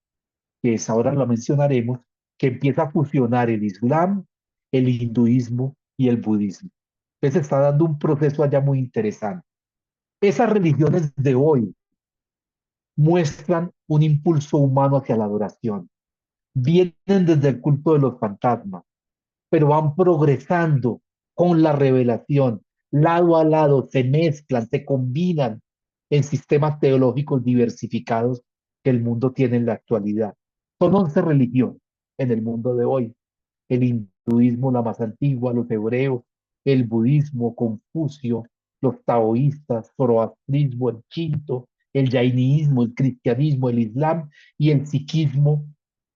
Speaker 2: que es ahora lo mencionaremos, que empieza a fusionar el Islam, el hinduismo y el budismo. Entonces está dando un proceso allá muy interesante. Esas religiones de hoy muestran un impulso humano hacia la adoración. Vienen desde el culto de los fantasmas, pero van progresando con la revelación. Lado a lado se mezclan, se combinan en sistemas teológicos diversificados que el mundo tiene en la actualidad. Son 11 religiones en el mundo de hoy. El hinduismo, la más antigua, los hebreos, el budismo, Confucio, los taoístas, zoroastrismo, el shinto, el jainismo, el cristianismo, el islam y el sikhismo,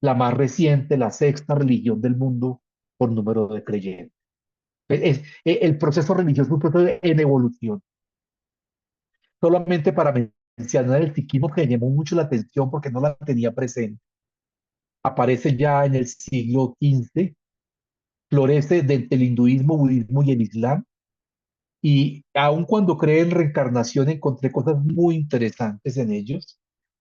Speaker 2: la más reciente, la sexta religión del mundo por número de creyentes. El proceso religioso es un proceso en evolución. Solamente para mencionar el sikhismo que me llamó mucho la atención porque no la tenía presente. Aparece ya en el siglo XV, florece desde el hinduismo, budismo y el islam. Y aun cuando cree en reencarnación, encontré cosas muy interesantes en ellos,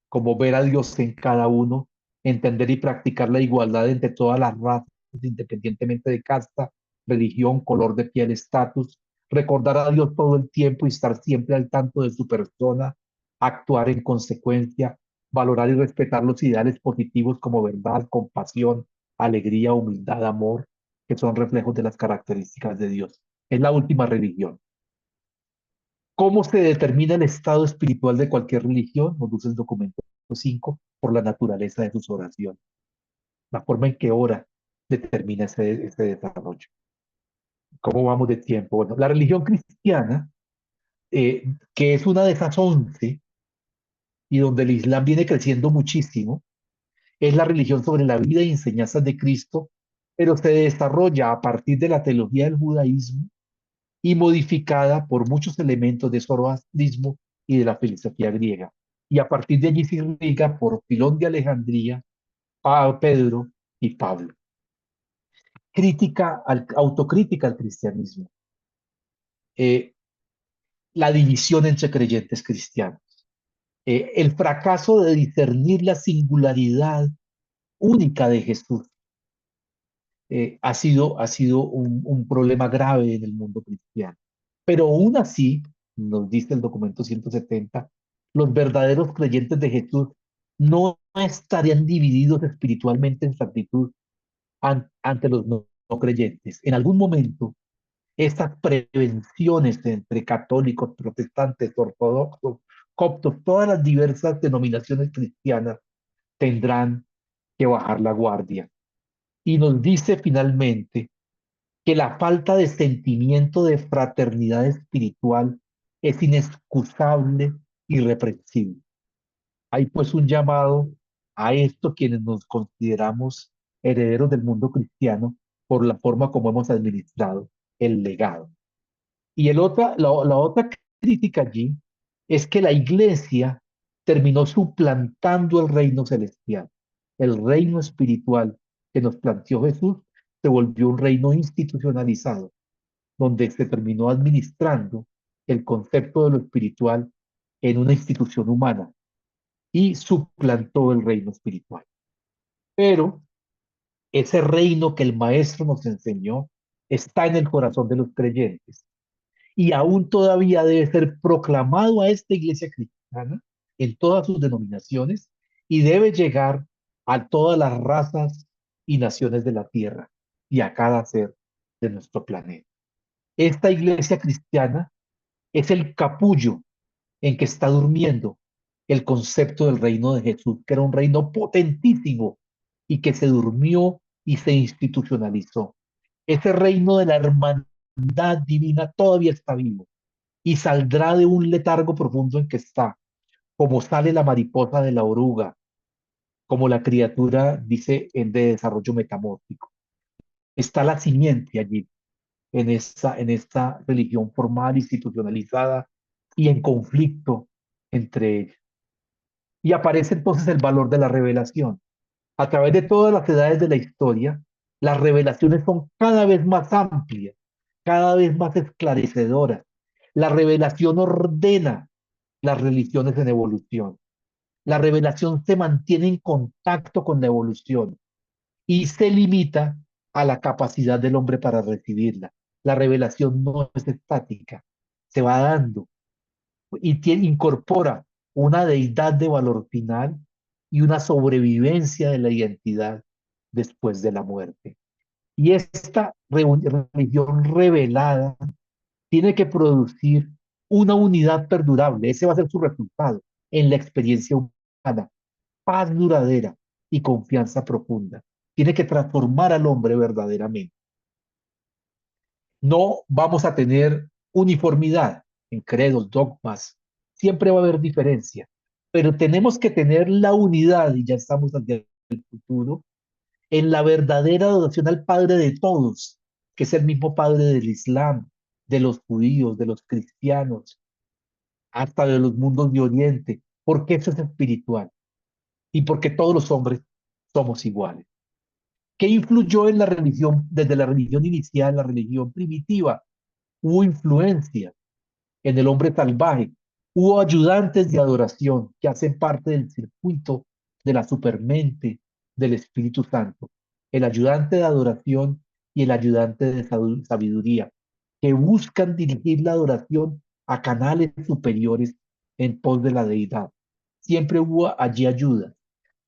Speaker 2: como ver a Dios en cada uno, entender y practicar la igualdad entre todas las razas, independientemente de casta, religión, color de piel, estatus, recordar a Dios todo el tiempo y estar siempre al tanto de su persona, actuar en consecuencia, valorar y respetar los ideales positivos como verdad, compasión, alegría, humildad, amor, que son reflejos de las características de Dios. Es la última religión. ¿Cómo se determina el estado espiritual de cualquier religión? Nos dice el documento 5, por la naturaleza de sus oraciones. La forma en que ora determina ese desarrollo. ¿Cómo vamos de tiempo? Bueno, la religión cristiana, que es una de esas 11 y donde el Islam viene creciendo muchísimo, es la religión sobre la vida y enseñanzas de Cristo, pero se desarrolla a partir de la teología del judaísmo y modificada por muchos elementos de zoroastrismo y de la filosofía griega. Y a partir de allí se irriga por Filón de Alejandría, Pedro y Pablo. autocrítica al cristianismo, eh, la división entre creyentes cristianos, el fracaso de discernir la singularidad única de Jesús, ha sido un problema grave en el mundo cristiano. Pero aún así, nos dice el documento 170, los verdaderos creyentes de Jesús no estarían divididos espiritualmente en su actitud ante los no creyentes. En algún momento, estas prevenciones entre católicos, protestantes, ortodoxos, coptos, todas las diversas denominaciones cristianas tendrán que bajar la guardia. Y nos dice finalmente que la falta de sentimiento de fraternidad espiritual es inexcusable y irreprensible. Hay pues un llamado a esto quienes nos consideramos herederos del mundo cristiano por la forma como hemos administrado el legado. Y la otra crítica allí es que la iglesia terminó suplantando el reino celestial. El reino espiritual que nos planteó Jesús se volvió un reino institucionalizado, donde se terminó administrando el concepto de lo espiritual en una institución humana y suplantó el reino espiritual. Pero ese reino que el maestro nos enseñó está en el corazón de los creyentes y aún todavía debe ser proclamado a esta iglesia cristiana en todas sus denominaciones y debe llegar a todas las razas y naciones de la tierra y a cada ser de nuestro planeta. Esta iglesia cristiana es el capullo en que está durmiendo el concepto del reino de Jesús, que era un reino potentísimo y que se durmió y se institucionalizó. Ese reino de la hermandad divina todavía está vivo y saldrá de un letargo profundo en que está, como sale la mariposa de la oruga, como la criatura dice en de desarrollo metamórfico. Está la simiente allí, en esta religión formal, institucionalizada y en conflicto entre ellos. Y aparece entonces el valor de la revelación. A través de todas las edades de la historia, las revelaciones son cada vez más amplias, cada vez más esclarecedoras. La revelación ordena las religiones en evolución. La revelación se mantiene en contacto con la evolución y se limita a la capacidad del hombre para recibirla. La revelación no es estática, se va dando y incorpora una deidad de valor final y una sobrevivencia de la identidad después de la muerte. Y esta religión revelada tiene que producir una unidad perdurable. Ese va a ser su resultado en la experiencia humana, paz duradera y confianza profunda. Tiene que transformar al hombre verdaderamente. No vamos a tener uniformidad en credos, dogmas. Siempre va a haber diferencia, pero tenemos que tener la unidad, y ya estamos hacia el futuro, en la verdadera adoración al Padre de todos, que es el mismo Padre del Islam, de los judíos, de los cristianos, hasta de los mundos de Oriente, porque eso es espiritual y porque todos los hombres somos iguales. ¿Qué influyó en la religión, desde la religión inicial, la religión primitiva? Hubo influencia en el hombre salvaje. Hubo ayudantes de adoración que hacen parte del circuito de la supermente del Espíritu Santo. El ayudante de adoración y el ayudante de sabiduría, que buscan dirigir la adoración a canales superiores en pos de la deidad. Siempre hubo allí ayudas,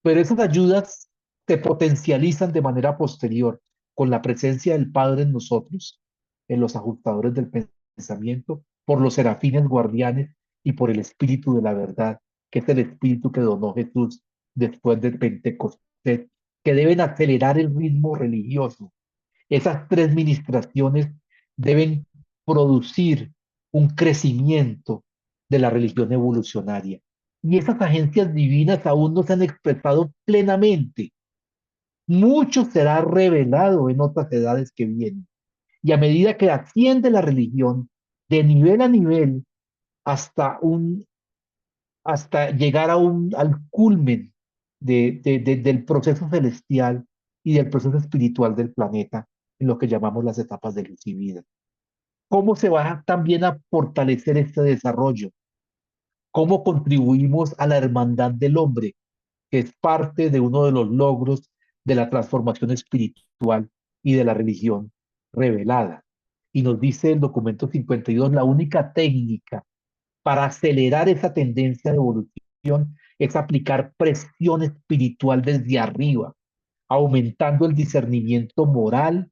Speaker 2: pero esas ayudas se potencializan de manera posterior con la presencia del Padre en nosotros, en los ajustadores del pensamiento, por los serafines guardianes y por el Espíritu de la verdad, que es el Espíritu que donó Jesús después de Pentecostés, que deben acelerar el ritmo religioso. Esas tres ministraciones deben producir un crecimiento de la religión evolucionaria. Y esas agencias divinas aún no se han expresado plenamente. Mucho será revelado en otras edades que vienen. Y a medida que asciende la religión de nivel a nivel hasta llegar al culmen del proceso celestial y del proceso espiritual del planeta, en lo que llamamos las etapas de luz y vida. ¿Cómo se va también a fortalecer este desarrollo? ¿Cómo contribuimos a la hermandad del hombre, que es parte de uno de los logros de la transformación espiritual y de la religión revelada? Y nos dice el documento 52, la única técnica para acelerar esa tendencia de evolución es aplicar presión espiritual desde arriba, aumentando el discernimiento moral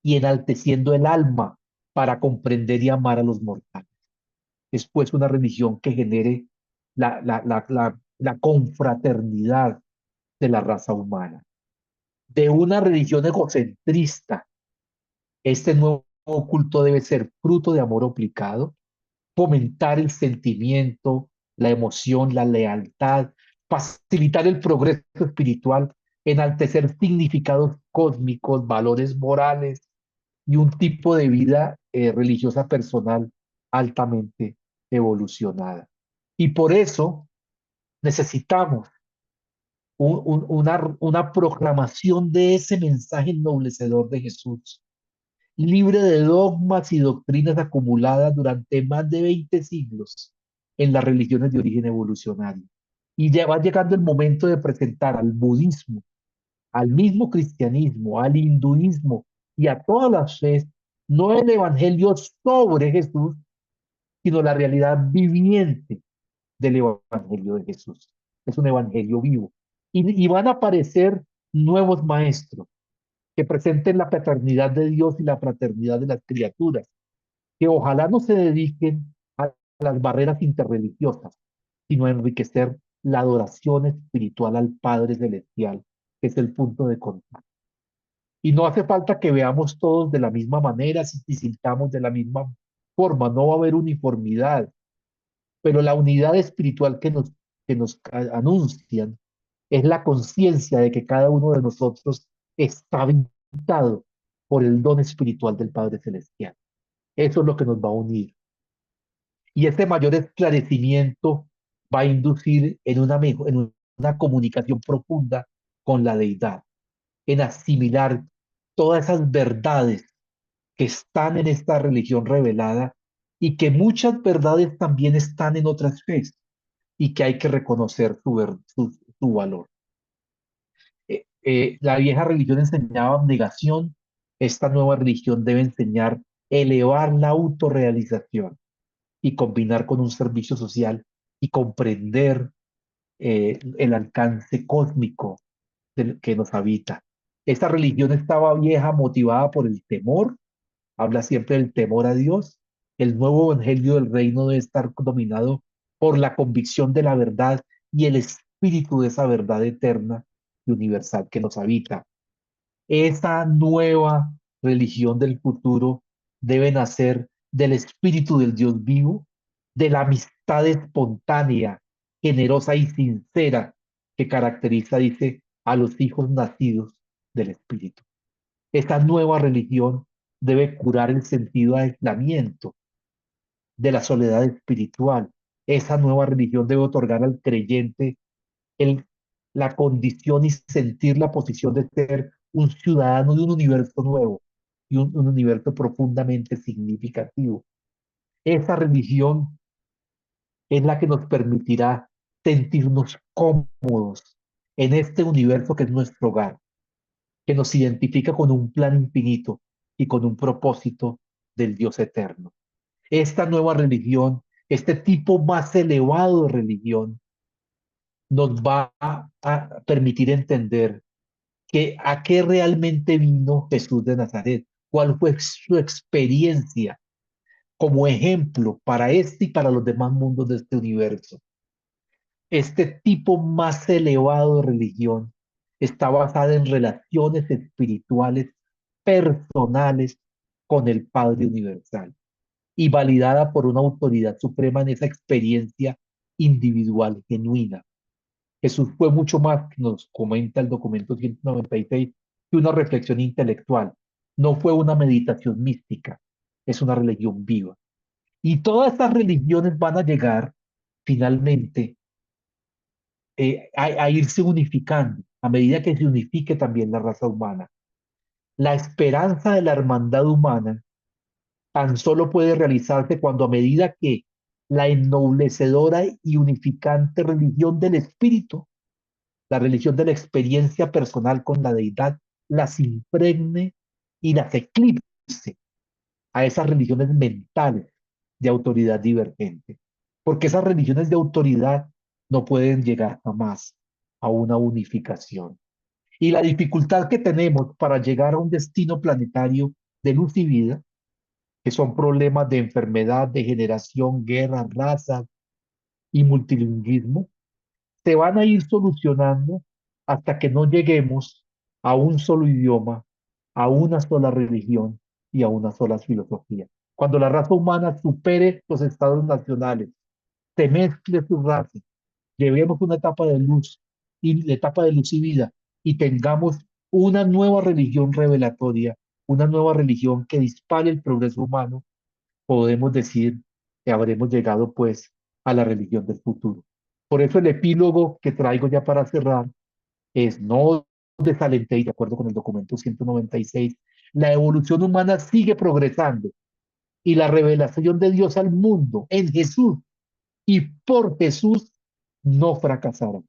Speaker 2: y enalteciendo el alma para comprender y amar a los mortales. Es pues una religión que genere la confraternidad de la raza humana. De una religión egocentrista, este nuevo culto debe ser fruto de amor aplicado, fomentar el sentimiento, la emoción, la lealtad, facilitar el progreso espiritual, enaltecer significados cósmicos, valores morales y un tipo de vida religiosa personal altamente evolucionada. Y por eso necesitamos una proclamación de ese mensaje ennoblecedor de Jesús, libre de dogmas y doctrinas acumuladas durante más de 20 siglos en las religiones de origen evolucionario. Y ya va llegando el momento de presentar al budismo, al mismo cristianismo, al hinduismo y a todas las fe, no el evangelio sobre Jesús, sino la realidad viviente del evangelio de Jesús. Es un evangelio vivo. Y van a aparecer nuevos maestros que presenten la paternidad de Dios y la fraternidad de las criaturas, que ojalá no se dediquen a las barreras interreligiosas, sino a enriquecer la adoración espiritual al Padre Celestial, que es el punto de contacto. Y no hace falta que veamos todos de la misma manera, si sintamos de la misma forma, no va a haber uniformidad, pero la unidad espiritual que nos anuncian es la conciencia de que cada uno de nosotros está habitado por el don espiritual del Padre Celestial. Eso es lo que nos va a unir. Y este mayor esclarecimiento va a inducir en una comunicación profunda con la deidad, en asimilar todas esas verdades que están en esta religión revelada y que muchas verdades también están en otras fe y que hay que reconocer su valor. La vieja religión enseñaba abnegación, esta nueva religión debe enseñar elevar la autorrealización y combinar con un servicio social y comprender el alcance cósmico del que nos habita. Esta religión estaba vieja, motivada por el temor, habla siempre del temor a Dios. El nuevo evangelio del reino debe estar dominado por la convicción de la verdad y el espíritu de esa verdad eterna y universal que nos habita. Esa nueva religión del futuro debe nacer del espíritu del Dios vivo, de la amistad espontánea, generosa y sincera que caracteriza, dice, a los hijos nacidos del espíritu. Esta nueva religión debe curar el sentido de aislamiento, de la soledad espiritual. Esa nueva religión debe otorgar al creyente el, la condición y sentir la posición de ser un ciudadano de un universo nuevo y un universo profundamente significativo. Esa religión es la que nos permitirá sentirnos cómodos en este universo que es nuestro hogar, que nos identifica con un plan infinito y con un propósito del Dios eterno. Esta nueva religión, este tipo más elevado de religión, nos va a permitir entender que a qué realmente vino Jesús de Nazaret, cuál fue su experiencia como ejemplo para este y para los demás mundos de este universo. Este tipo más elevado de religión está basada en relaciones espirituales personales con el Padre Universal y validada por una autoridad suprema en esa experiencia individual genuina. Jesús fue mucho más, que nos comenta el documento 196, que una reflexión intelectual. No fue una meditación mística, es una religión viva. Y todas estas religiones van a llegar finalmente a irse unificando a medida que se unifique también la raza humana. La esperanza de la hermandad humana tan solo puede realizarse cuando a medida que la ennoblecedora y unificante religión del espíritu, la religión de la experiencia personal con la deidad, las impregne y las eclipse a esas religiones mentales de autoridad divergente. Porque esas religiones de autoridad no pueden llegar jamás a una unificación. Y la dificultad que tenemos para llegar a un destino planetario de luz y vida, que son problemas de enfermedad, degeneración, guerra, raza y multilingüismo, se van a ir solucionando hasta que no lleguemos a un solo idioma, a una sola religión y a una sola filosofía. Cuando la raza humana supere los estados nacionales, se mezcle su raza, llevemos una etapa de luz y la etapa de luz y vida y tengamos una nueva religión revelatoria, una nueva religión que dispare el progreso humano, podemos decir que habremos llegado pues a la religión del futuro. Por eso el epílogo que traigo ya para cerrar es: no desalentéis, de acuerdo con el documento 196, la evolución humana sigue progresando y la revelación de Dios al mundo en Jesús y por Jesús no fracasará.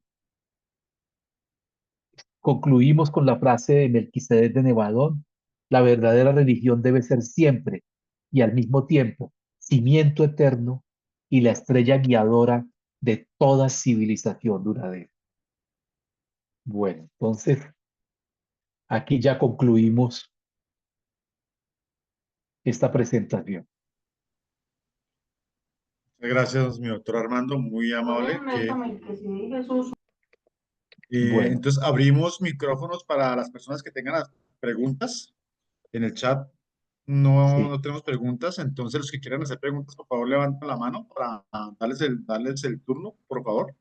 Speaker 2: Concluimos con la frase de Melquisedec de Nevadón: la verdadera religión debe ser siempre y al mismo tiempo cimiento eterno y la estrella guiadora de toda civilización duradera. Bueno, entonces aquí ya concluimos esta presentación.
Speaker 1: Gracias, mi doctor Armando, muy amable.
Speaker 2: Bueno,
Speaker 1: Entonces, abrimos micrófonos para las personas que tengan las preguntas. En el chat
Speaker 2: sí,
Speaker 1: no tenemos preguntas, entonces los que quieran hacer preguntas, por favor, levanten la mano para darles el turno, por favor.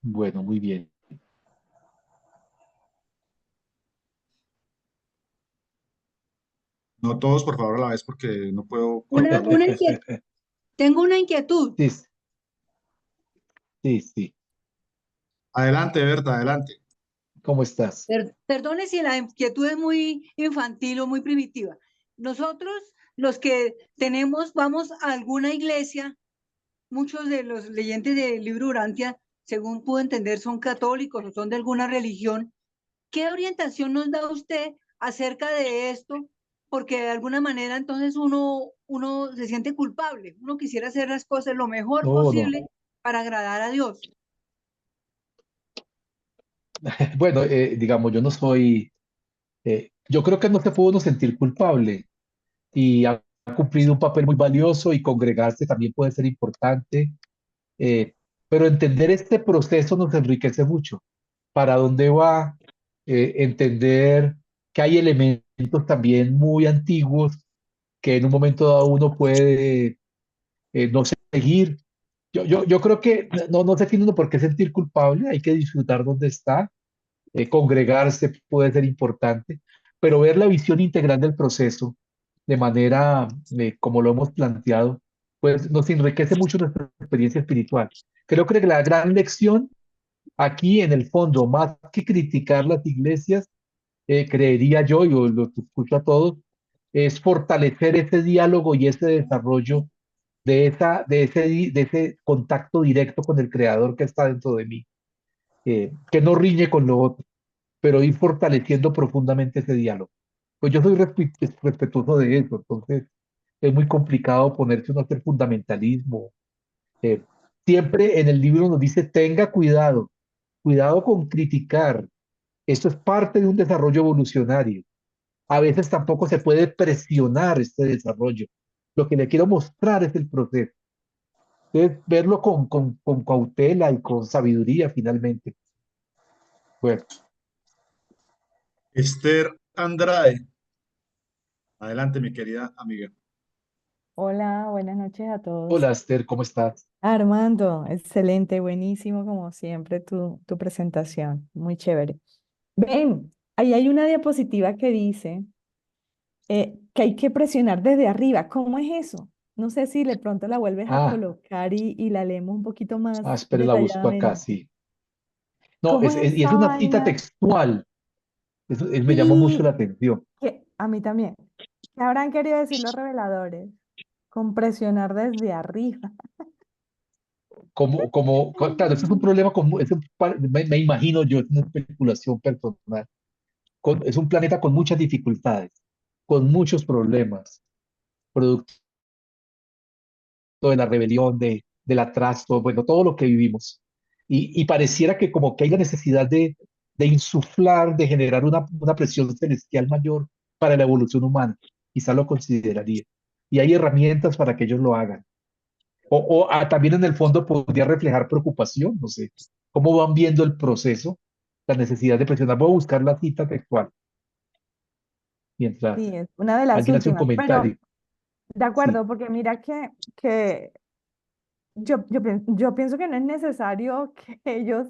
Speaker 2: bueno, muy bien.
Speaker 1: No todos, por favor, a la vez, porque no puedo
Speaker 3: Una,
Speaker 1: controlar.
Speaker 3: una inquietud. Tengo una inquietud.
Speaker 2: Sí, sí, sí.
Speaker 1: Adelante, Berta, adelante.
Speaker 2: ¿Cómo estás?
Speaker 3: Perdone si la inquietud es muy infantil o muy primitiva. Nosotros, los que tenemos, vamos a alguna iglesia, muchos de los leyentes del libro Urantia, según puedo entender, son católicos o son de alguna religión. ¿Qué orientación nos da usted acerca de esto? Porque de alguna manera entonces uno se siente culpable, uno quisiera hacer las cosas lo mejor
Speaker 2: No, no.
Speaker 3: posible para agradar a Dios.
Speaker 2: Bueno, digamos, yo no soy, yo creo que no se puede uno sentir culpable y ha cumplido un papel muy valioso y congregarse también puede ser importante, eh, pero entender este proceso nos enriquece mucho. ¿Para dónde va? Entender que hay elementos también muy antiguos que en un momento dado uno puede no seguir. Yo creo que no se tiene uno por qué sentir culpable, hay que disfrutar donde está. Congregarse puede ser importante, pero ver la visión integral del proceso de manera como lo hemos planteado, pues nos enriquece mucho nuestra experiencia espiritual. Creo que la gran lección aquí, en el fondo, más que criticar las iglesias, creería yo, y lo que escucho a todos, es fortalecer ese diálogo y ese desarrollo de ese contacto directo con el Creador que está dentro de mí, que no riñe con lo otro, pero ir fortaleciendo profundamente ese diálogo. Pues yo soy respetuoso de eso, entonces es muy complicado ponerse uno a hacer fundamentalismo. Eh, Siempre en el libro nos dice: tenga cuidado, cuidado con criticar. Esto es parte de un desarrollo evolucionario. A veces tampoco se puede presionar este desarrollo. Lo que le quiero mostrar es el proceso. Entonces, verlo con cautela y con sabiduría finalmente. Bueno,
Speaker 1: Esther Andrade, adelante, mi querida amiga.
Speaker 4: Hola, buenas noches a todos.
Speaker 2: hola Esther, ¿cómo estás?
Speaker 4: Armando, excelente, buenísimo como siempre tu presentación, muy chévere. Ven, ahí hay una diapositiva que dice que hay que presionar desde arriba. ¿Cómo es eso? No sé si de pronto la vuelves a
Speaker 2: Ah,
Speaker 4: colocar y la leemos un poquito más
Speaker 2: espere, la busco acá,
Speaker 4: detalladamente.
Speaker 2: sí. No,
Speaker 4: ¿Cómo es
Speaker 2: y es
Speaker 4: esa
Speaker 2: una cita
Speaker 4: vaina?
Speaker 2: textual. Eso, me llamó mucho la
Speaker 4: Sí,
Speaker 2: atención.
Speaker 4: que a mí también. ¿Qué habrán querido decir los reveladores? Con presionar desde arriba.
Speaker 2: Claro, eso es un problema, me imagino yo, es una especulación personal. Es un planeta con muchas dificultades, con muchos problemas, producto de la rebelión, del atraso, bueno, todo lo que vivimos. Y pareciera que como que hay la necesidad de insuflar, de generar una presión celestial mayor para la evolución humana. Quizá lo consideraría. Y hay herramientas para que ellos lo hagan. También en el fondo podría reflejar preocupación, no sé, cómo van viendo el proceso, la necesidad de presionar. Voy a buscar la cita textual
Speaker 4: Sí,
Speaker 2: mientras
Speaker 4: es una de las
Speaker 2: alguien hace un
Speaker 4: últimas, pero
Speaker 2: comentario.
Speaker 4: de
Speaker 2: Sí,
Speaker 4: acuerdo, porque mira que yo pienso que no es necesario que ellos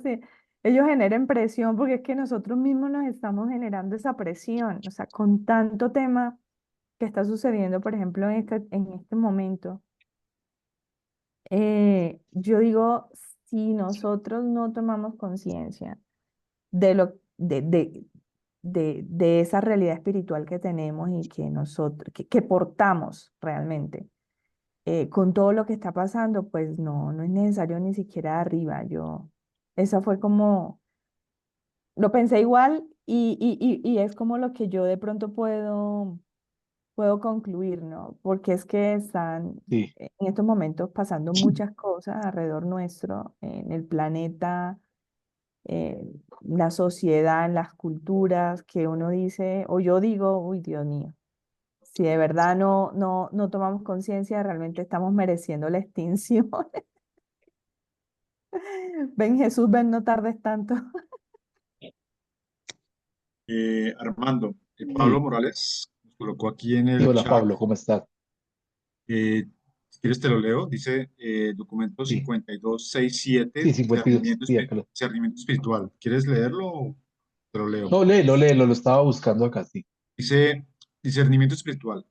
Speaker 4: generen presión, porque es que nosotros mismos nos estamos generando esa presión, o sea, con tanto tema que está sucediendo, por ejemplo, en este momento. Yo digo, si nosotros no tomamos conciencia de de esa realidad espiritual que tenemos y que nosotros, que portamos realmente, con todo lo que está pasando, pues no es necesario ni siquiera arriba. Esa fue como, lo pensé igual y es como lo que yo de pronto puedo concluir, ¿no? Porque es que están
Speaker 2: sí.
Speaker 4: en estos momentos pasando muchas cosas alrededor nuestro, en el planeta, la sociedad, en las culturas, que uno dice, o yo digo, uy, Dios mío, si de verdad no tomamos conciencia, realmente estamos mereciendo la extinción. Ven Jesús, ven, no tardes tanto.
Speaker 1: Armando, Pablo
Speaker 2: Sí,
Speaker 1: Morales nos colocó aquí en
Speaker 2: sí,
Speaker 1: el
Speaker 2: hola
Speaker 1: chat.
Speaker 2: Pablo, ¿cómo estás?
Speaker 1: Si quieres te lo leo. Dice documento
Speaker 2: Sí,
Speaker 1: 5267,
Speaker 2: sí, 52, sí, acá
Speaker 1: discernimiento espiritual. ¿Quieres leerlo o te lo leo?
Speaker 2: No, léelo, lo estaba buscando acá, sí.
Speaker 1: Dice discernimiento espiritual.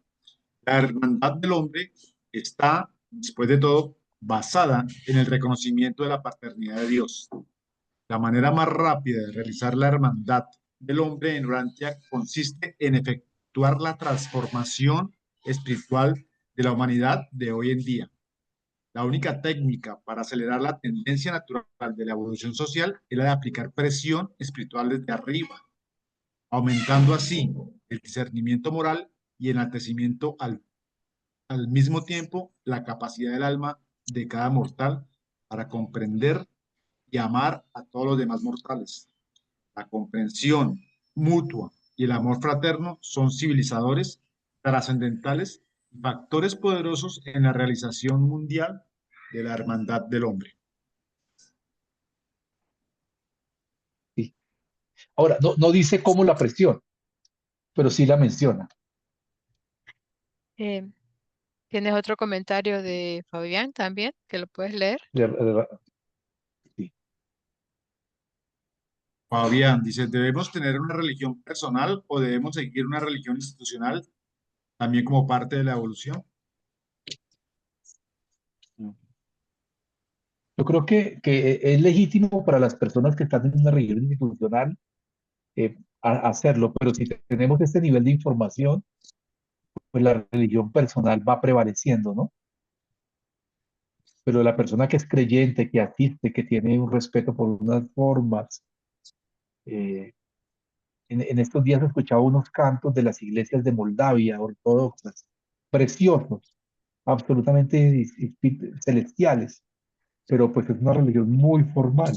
Speaker 1: La hermandad del hombre está, después de todo, basada en el reconocimiento de la paternidad de Dios. La manera más rápida de realizar la hermandad del hombre en Urantia consiste en efectuar la transformación espiritual de la humanidad de hoy en día. La única técnica para acelerar la tendencia natural de la evolución social es la de aplicar presión espiritual desde arriba, aumentando así el discernimiento moral y enaltecimiento al mismo tiempo la capacidad del alma de cada mortal para comprender y amar a todos los demás mortales. La comprensión mutua y el amor fraterno son civilizadores, trascendentales, factores poderosos en la realización mundial de la hermandad del hombre.
Speaker 2: Sí. Ahora, no dice cómo la presión, pero sí la menciona.
Speaker 5: Eh, ¿Tienes otro comentario de Fabián también que lo puedes leer?
Speaker 2: Sí.
Speaker 1: Fabián dice, ¿debemos tener una religión personal o debemos seguir una religión institucional también como parte de la evolución?
Speaker 2: Yo creo que es legítimo para las personas que están en una religión institucional hacerlo, pero si tenemos este nivel de información, pues la religión personal va prevaleciendo, ¿no? Pero la persona que es creyente, que asiste, que tiene un respeto por unas formas, eh, en estos días escuchaba unos cantos de las iglesias de Moldavia, ortodoxas, preciosos, absolutamente celestiales, pero pues es una religión muy formal,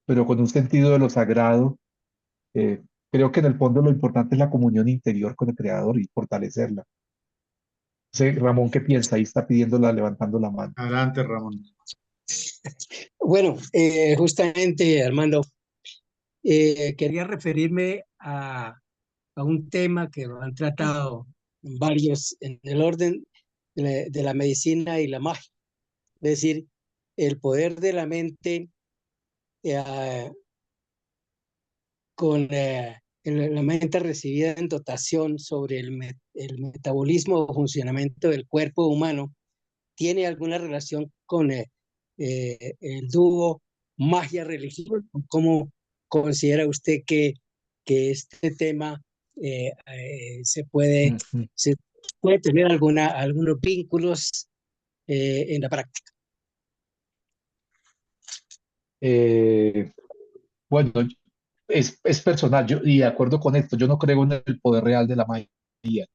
Speaker 2: pero con un sentido de lo sagrado. eh, Creo que en el fondo lo importante es la comunión interior con el Creador y fortalecerla. No sé, Ramón, ¿qué piensa? Ahí está pidiéndola, levantando la mano.
Speaker 1: Adelante, Ramón.
Speaker 6: Bueno, justamente, Armando, quería referirme a un tema que lo han tratado varios en el orden de la medicina y la magia, es decir, el poder de la mente eh, con la mente recibida en dotación sobre el metabolismo o funcionamiento del cuerpo humano tiene alguna relación con el dúo magia-religión. ¿Cómo considera usted que este tema se puede,
Speaker 2: Ujú.
Speaker 6: se puede tener algunos vínculos en la práctica?
Speaker 2: Eh, bueno, es personal, y de acuerdo con esto, yo no creo en el poder real de la magia.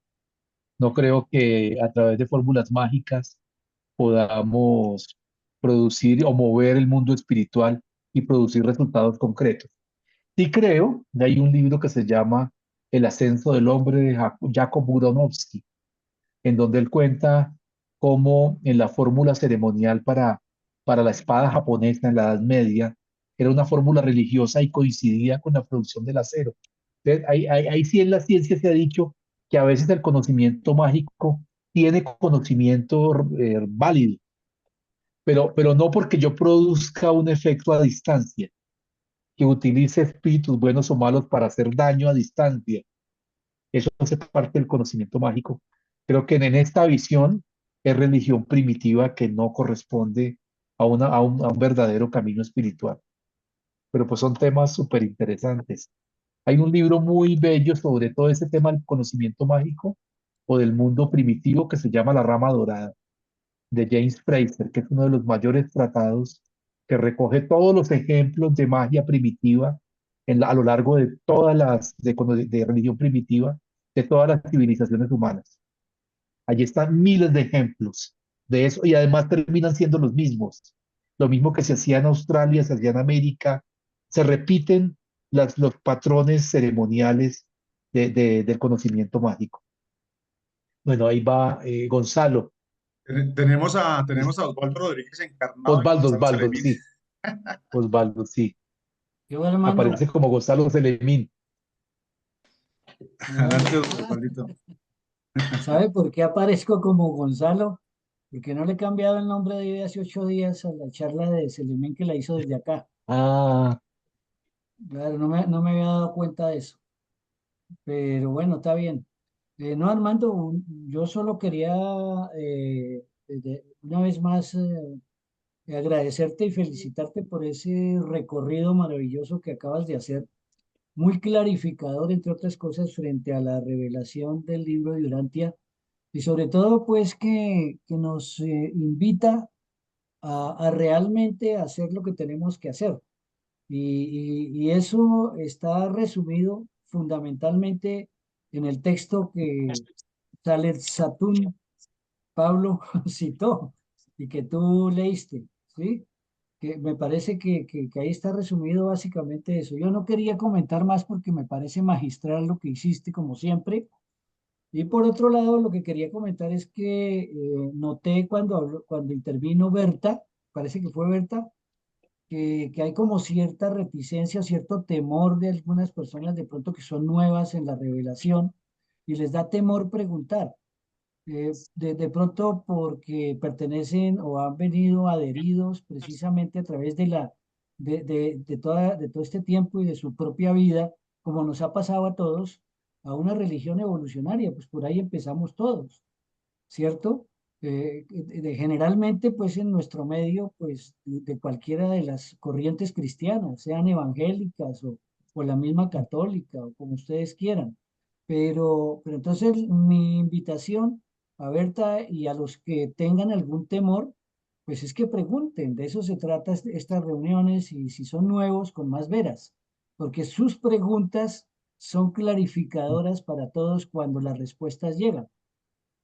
Speaker 2: No creo que a través de fórmulas mágicas podamos producir o mover el mundo espiritual y producir resultados concretos. Sí creo, hay un libro que se llama El ascenso del hombre de Jacob Buronowski, en donde él cuenta cómo en la fórmula ceremonial para la espada japonesa en la Edad Media era una fórmula religiosa y coincidía con la producción del acero. Entonces, ahí sí en la ciencia se ha dicho que a veces el conocimiento mágico tiene conocimiento válido, pero no porque yo produzca un efecto a distancia, que utilice espíritus buenos o malos para hacer daño a distancia. Eso hace parte del conocimiento mágico. Creo que en esta visión es religión primitiva que no corresponde a un verdadero camino espiritual. Pero pues son temas súper interesantes. Hay un libro muy bello sobre todo ese tema del conocimiento mágico o del mundo primitivo que se llama La Rama Dorada, de James Fraser, que es uno de los mayores tratados que recoge todos los ejemplos de magia primitiva a lo largo de todas de religión primitiva, de todas las civilizaciones humanas. Allí están miles de ejemplos de eso y además terminan siendo los mismos. Lo mismo que se hacía en Australia, se hacía en América, se repiten los patrones ceremoniales del conocimiento mágico. Bueno, ahí va Gonzalo.
Speaker 1: Tenemos a Osvaldo Rodríguez encarnado en
Speaker 2: Osvaldo,
Speaker 1: Gonzalo
Speaker 2: Osvaldo,
Speaker 1: Salemín.
Speaker 2: sí. Osvaldo, sí.
Speaker 7: Yo, hermano,
Speaker 2: Aparece como Gonzalo Celemín.
Speaker 1: Adelante, Osvaldito.
Speaker 7: ¿sabe por qué aparezco como Gonzalo? Porque no le he cambiado el nombre de hace 8 días a la charla de Selimín que la hizo desde acá.
Speaker 2: Ah,
Speaker 7: Claro, no me había dado cuenta de eso. Pero bueno, está bien. No, Armando, yo solo quería una vez más agradecerte y felicitarte por ese recorrido maravilloso que acabas de hacer, muy clarificador, entre otras cosas, frente a la revelación del libro de Urantia y sobre todo, pues, que nos invita a realmente hacer lo que tenemos que hacer. Y eso está resumido fundamentalmente en el texto que Salerno Pablo citó y que tú leíste, ¿sí? Que me parece que ahí está resumido básicamente eso. Yo no quería comentar más porque me parece magistral lo que hiciste, como siempre. Y por otro lado, lo que quería comentar es que noté cuando intervino Berta, parece que fue Berta, que hay como cierta reticencia, cierto temor de algunas personas de pronto que son nuevas en la revelación y les da temor preguntar. De pronto porque pertenecen o han venido adheridos precisamente a través de todo este tiempo y de su propia vida, como nos ha pasado a todos, a una religión evolucionaria, pues por ahí empezamos todos, ¿cierto? Generalmente, pues en nuestro medio, pues de cualquiera de las corrientes cristianas, sean evangélicas o la misma católica, o como ustedes quieran. Pero entonces mi invitación a Berta y a los que tengan algún temor, pues es que pregunten, de eso se trata estas reuniones y si son nuevos, con más veras, porque sus preguntas son clarificadoras para todos cuando las respuestas llegan.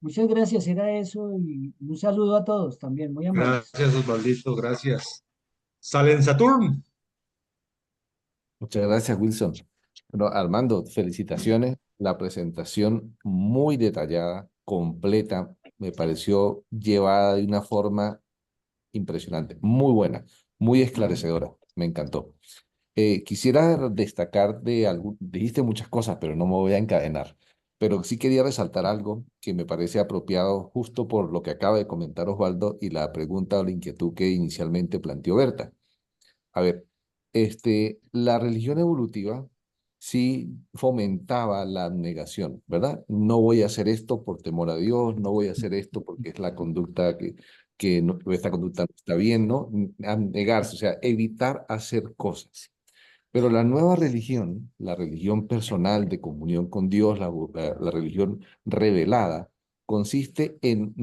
Speaker 7: Muchas gracias, era eso y un saludo a todos también, muy amables.
Speaker 1: Gracias, Osvaldito, gracias. Salen Saturn.
Speaker 8: Muchas gracias, Wilson. Bueno, Armando, felicitaciones. La presentación muy detallada, completa, me pareció llevada de una forma impresionante, muy buena, muy esclarecedora. Me encantó. Quisiera destacar dijiste muchas cosas, pero no me voy a encadenar. Pero sí quería resaltar algo que me parece apropiado justo por lo que acaba de comentar Osvaldo y la pregunta o la inquietud que inicialmente planteó Berta. A ver, la religión evolutiva sí fomentaba la abnegación, ¿verdad? No voy a hacer esto por temor a Dios, no voy a hacer esto porque es la conducta que que esta conducta no está bien, ¿no? Negarse, o sea, evitar hacer cosas. Pero la nueva religión, la religión personal de comunión con Dios, la religión revelada, consiste en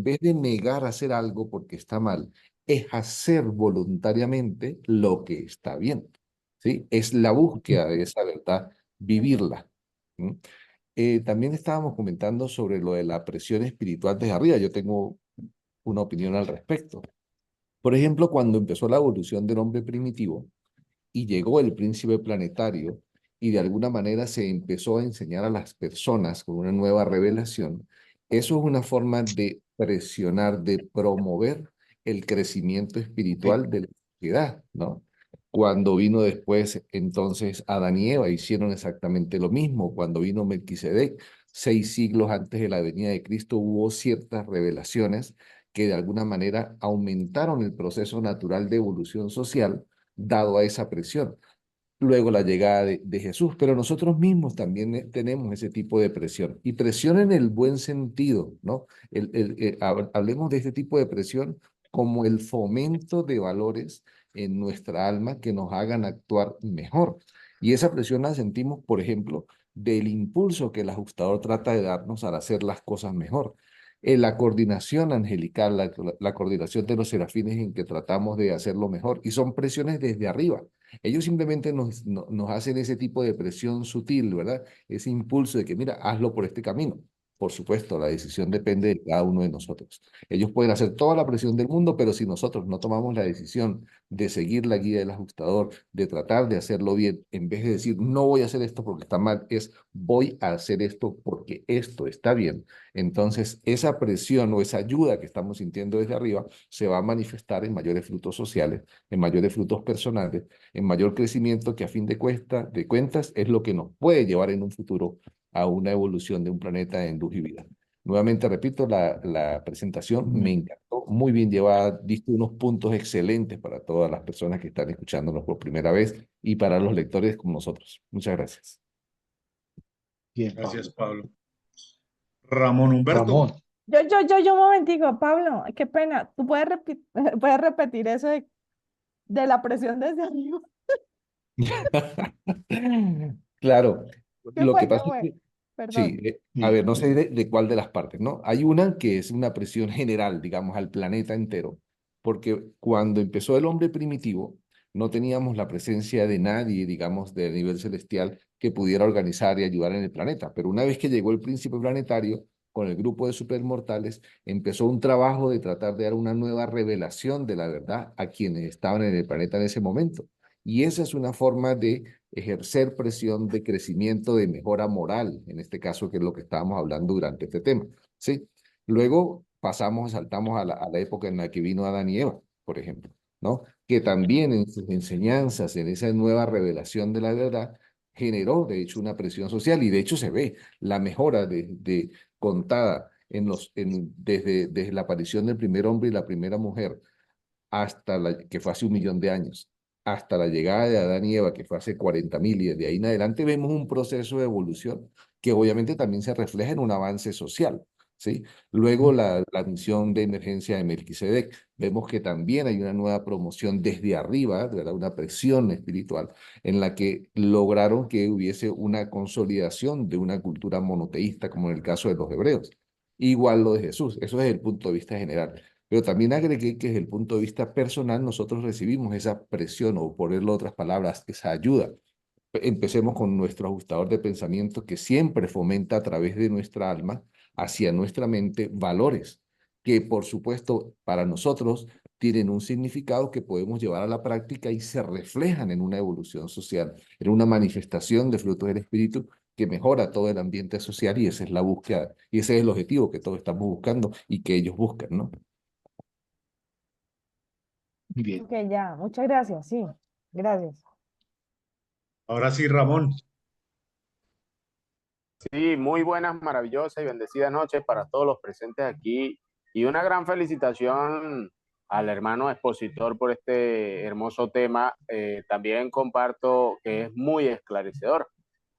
Speaker 8: vez de negar hacer algo porque está mal, es hacer voluntariamente lo que está bien, ¿sí? Es la búsqueda de esa verdad, vivirla. ¿Mm? También estábamos comentando sobre lo de la presión espiritual desde arriba. Yo tengo una opinión al respecto. Por ejemplo, cuando empezó la evolución del hombre primitivo, y llegó el príncipe planetario y de alguna manera se empezó a enseñar a las personas con una nueva revelación, eso es una forma de presionar, de promover el crecimiento espiritual de la sociedad, ¿no? Cuando vino después, entonces, Adán y Eva hicieron exactamente lo mismo. Cuando vino Melquisedec, 6 siglos antes de la venida de Cristo, hubo ciertas revelaciones que de alguna manera aumentaron el proceso natural de evolución social dado a esa presión. Luego la llegada de Jesús, pero nosotros mismos también tenemos ese tipo de presión, y presión en el buen sentido, ¿no? Hablemos de este tipo de presión como el fomento de valores en nuestra alma que nos hagan actuar mejor. Y esa presión la sentimos, por ejemplo, del impulso que el ajustador trata de darnos al hacer las cosas mejor. La coordinación angelical, la coordinación de los serafines en que tratamos de hacerlo mejor, y son presiones desde arriba. Ellos simplemente nos hacen ese tipo de presión sutil, ¿verdad? Ese impulso de que, mira, hazlo por este camino. Por supuesto, la decisión depende de cada uno de nosotros. Ellos pueden hacer toda la presión del mundo, pero si nosotros no tomamos la decisión de seguir la guía del ajustador, de tratar de hacerlo bien, en vez de decir, no voy a hacer esto porque está mal, es voy a hacer esto porque esto está bien. Entonces, esa presión o esa ayuda que estamos sintiendo desde arriba se va a manifestar en mayores frutos sociales, en mayores frutos personales, en mayor crecimiento, que a fin de cuentas es lo que nos puede llevar en un futuro a una evolución de un planeta en luz y vida. Nuevamente repito, la presentación me encantó, muy bien llevada, diste unos puntos excelentes para todas las personas que están escuchándonos por primera vez y para los lectores como nosotros. Muchas gracias.
Speaker 2: Bien,
Speaker 1: Gracias,
Speaker 2: Pablo.
Speaker 1: Pablo. Ramón Humberto.
Speaker 2: Ramón,
Speaker 4: Un momentico, Pablo, qué pena. ¿Tú puedes, puedes repetir eso de la presión desde arriba?
Speaker 8: Claro,
Speaker 4: ¿Qué
Speaker 8: lo que
Speaker 4: fue? ¿Qué
Speaker 8: pasa es
Speaker 4: fue?
Speaker 8: que, sí,
Speaker 4: Perdón.
Speaker 8: a
Speaker 2: sí,
Speaker 8: ver, no sé de cuál de las partes, ¿no? Hay una que es una presión general, digamos, al planeta entero, porque cuando empezó el hombre primitivo, no teníamos la presencia de nadie, digamos, del nivel celestial que pudiera organizar y ayudar en el planeta. Pero una vez que llegó el príncipe planetario, con el grupo de supermortales, empezó un trabajo de tratar de dar una nueva revelación de la verdad a quienes estaban en el planeta en ese momento. Y esa es una forma de ejercer presión de crecimiento, de mejora moral, en este caso, que es lo que estábamos hablando durante este tema, ¿sí? Luego saltamos a la época en la que vino Adán y Eva, por ejemplo, ¿no? Que también en sus enseñanzas, en esa nueva revelación de la verdad, generó, de hecho, una presión social, y de hecho se ve la mejora contada desde la aparición del primer hombre y la primera mujer hasta que fue hace 1 millón de años, hasta la llegada de Adán y Eva, que fue hace 40.000, y desde ahí en adelante vemos un proceso de evolución que obviamente también se refleja en un avance social, ¿sí? Luego la misión de emergencia de Melquisedec, vemos que también hay una nueva promoción desde arriba, ¿verdad? Una presión espiritual en la que lograron que hubiese una consolidación de una cultura monoteísta, como en el caso de los hebreos. Igual lo de Jesús, eso es el punto de vista general. Pero también agregué que desde el punto de vista personal nosotros recibimos esa presión, o por ponerlo de otras palabras, esa ayuda. Empecemos con nuestro ajustador de pensamiento, que siempre fomenta a través de nuestra alma hacia nuestra mente valores que, por supuesto, para nosotros tienen un significado que podemos llevar a la práctica y se reflejan en una evolución social, en una manifestación de frutos del espíritu que mejora todo el ambiente social, y esa es la búsqueda, y ese es el objetivo que todos estamos buscando y que ellos buscan, ¿no?
Speaker 2: muy bien.
Speaker 4: Ok, ya, muchas gracias, sí, gracias.
Speaker 1: Ahora sí, Ramón.
Speaker 9: Sí, muy buenas, maravillosas y bendecidas noches para todos los presentes aquí, y una gran felicitación al hermano expositor por este hermoso tema. También comparto que es muy esclarecedor.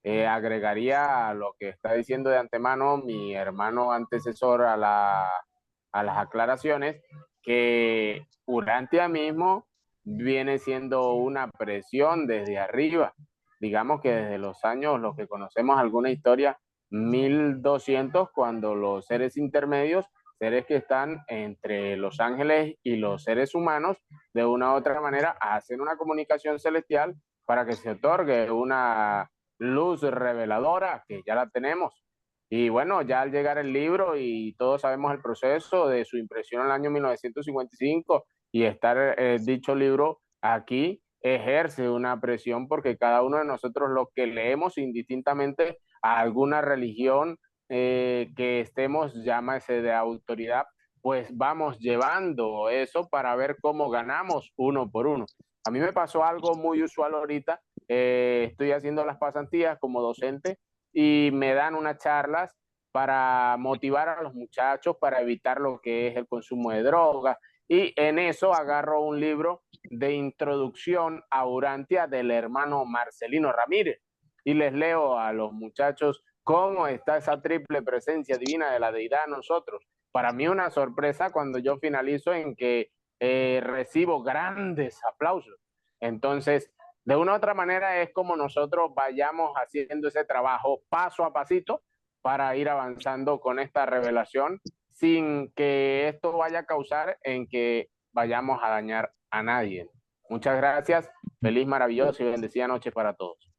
Speaker 9: Agregaría a lo que está diciendo de antemano mi hermano antecesor a las aclaraciones, que Urantia mismo viene siendo una presión desde arriba. Digamos que desde los años, los que conocemos alguna historia, 1200, cuando los seres intermedios, seres que están entre los ángeles y los seres humanos, de una u otra manera hacen una comunicación celestial para que se otorgue una luz reveladora, que ya la tenemos. Y bueno, ya al llegar el libro, y todos sabemos el proceso de su impresión en el año 1955, y estar dicho libro aquí, ejerce una presión, porque cada uno de nosotros, lo que leemos, indistintamente a alguna religión que estemos, llámese de autoridad, pues vamos llevando eso para ver cómo ganamos uno por uno. A mí me pasó algo muy usual ahorita. Estoy haciendo las pasantías como docente y me dan unas charlas para motivar a los muchachos para evitar lo que es el consumo de drogas, y en eso agarro un libro de introducción a Urantia del hermano Marcelino Ramírez y les leo a los muchachos cómo está esa triple presencia divina de la deidad en nosotros. Para mí una sorpresa cuando yo finalizo en que recibo grandes aplausos. Entonces, de una u otra manera es como nosotros vayamos haciendo ese trabajo paso a pasito para ir avanzando con esta revelación, sin que esto vaya a causar en que vayamos a dañar a nadie. Muchas gracias. Feliz, maravillosa y bendecida noche para todos.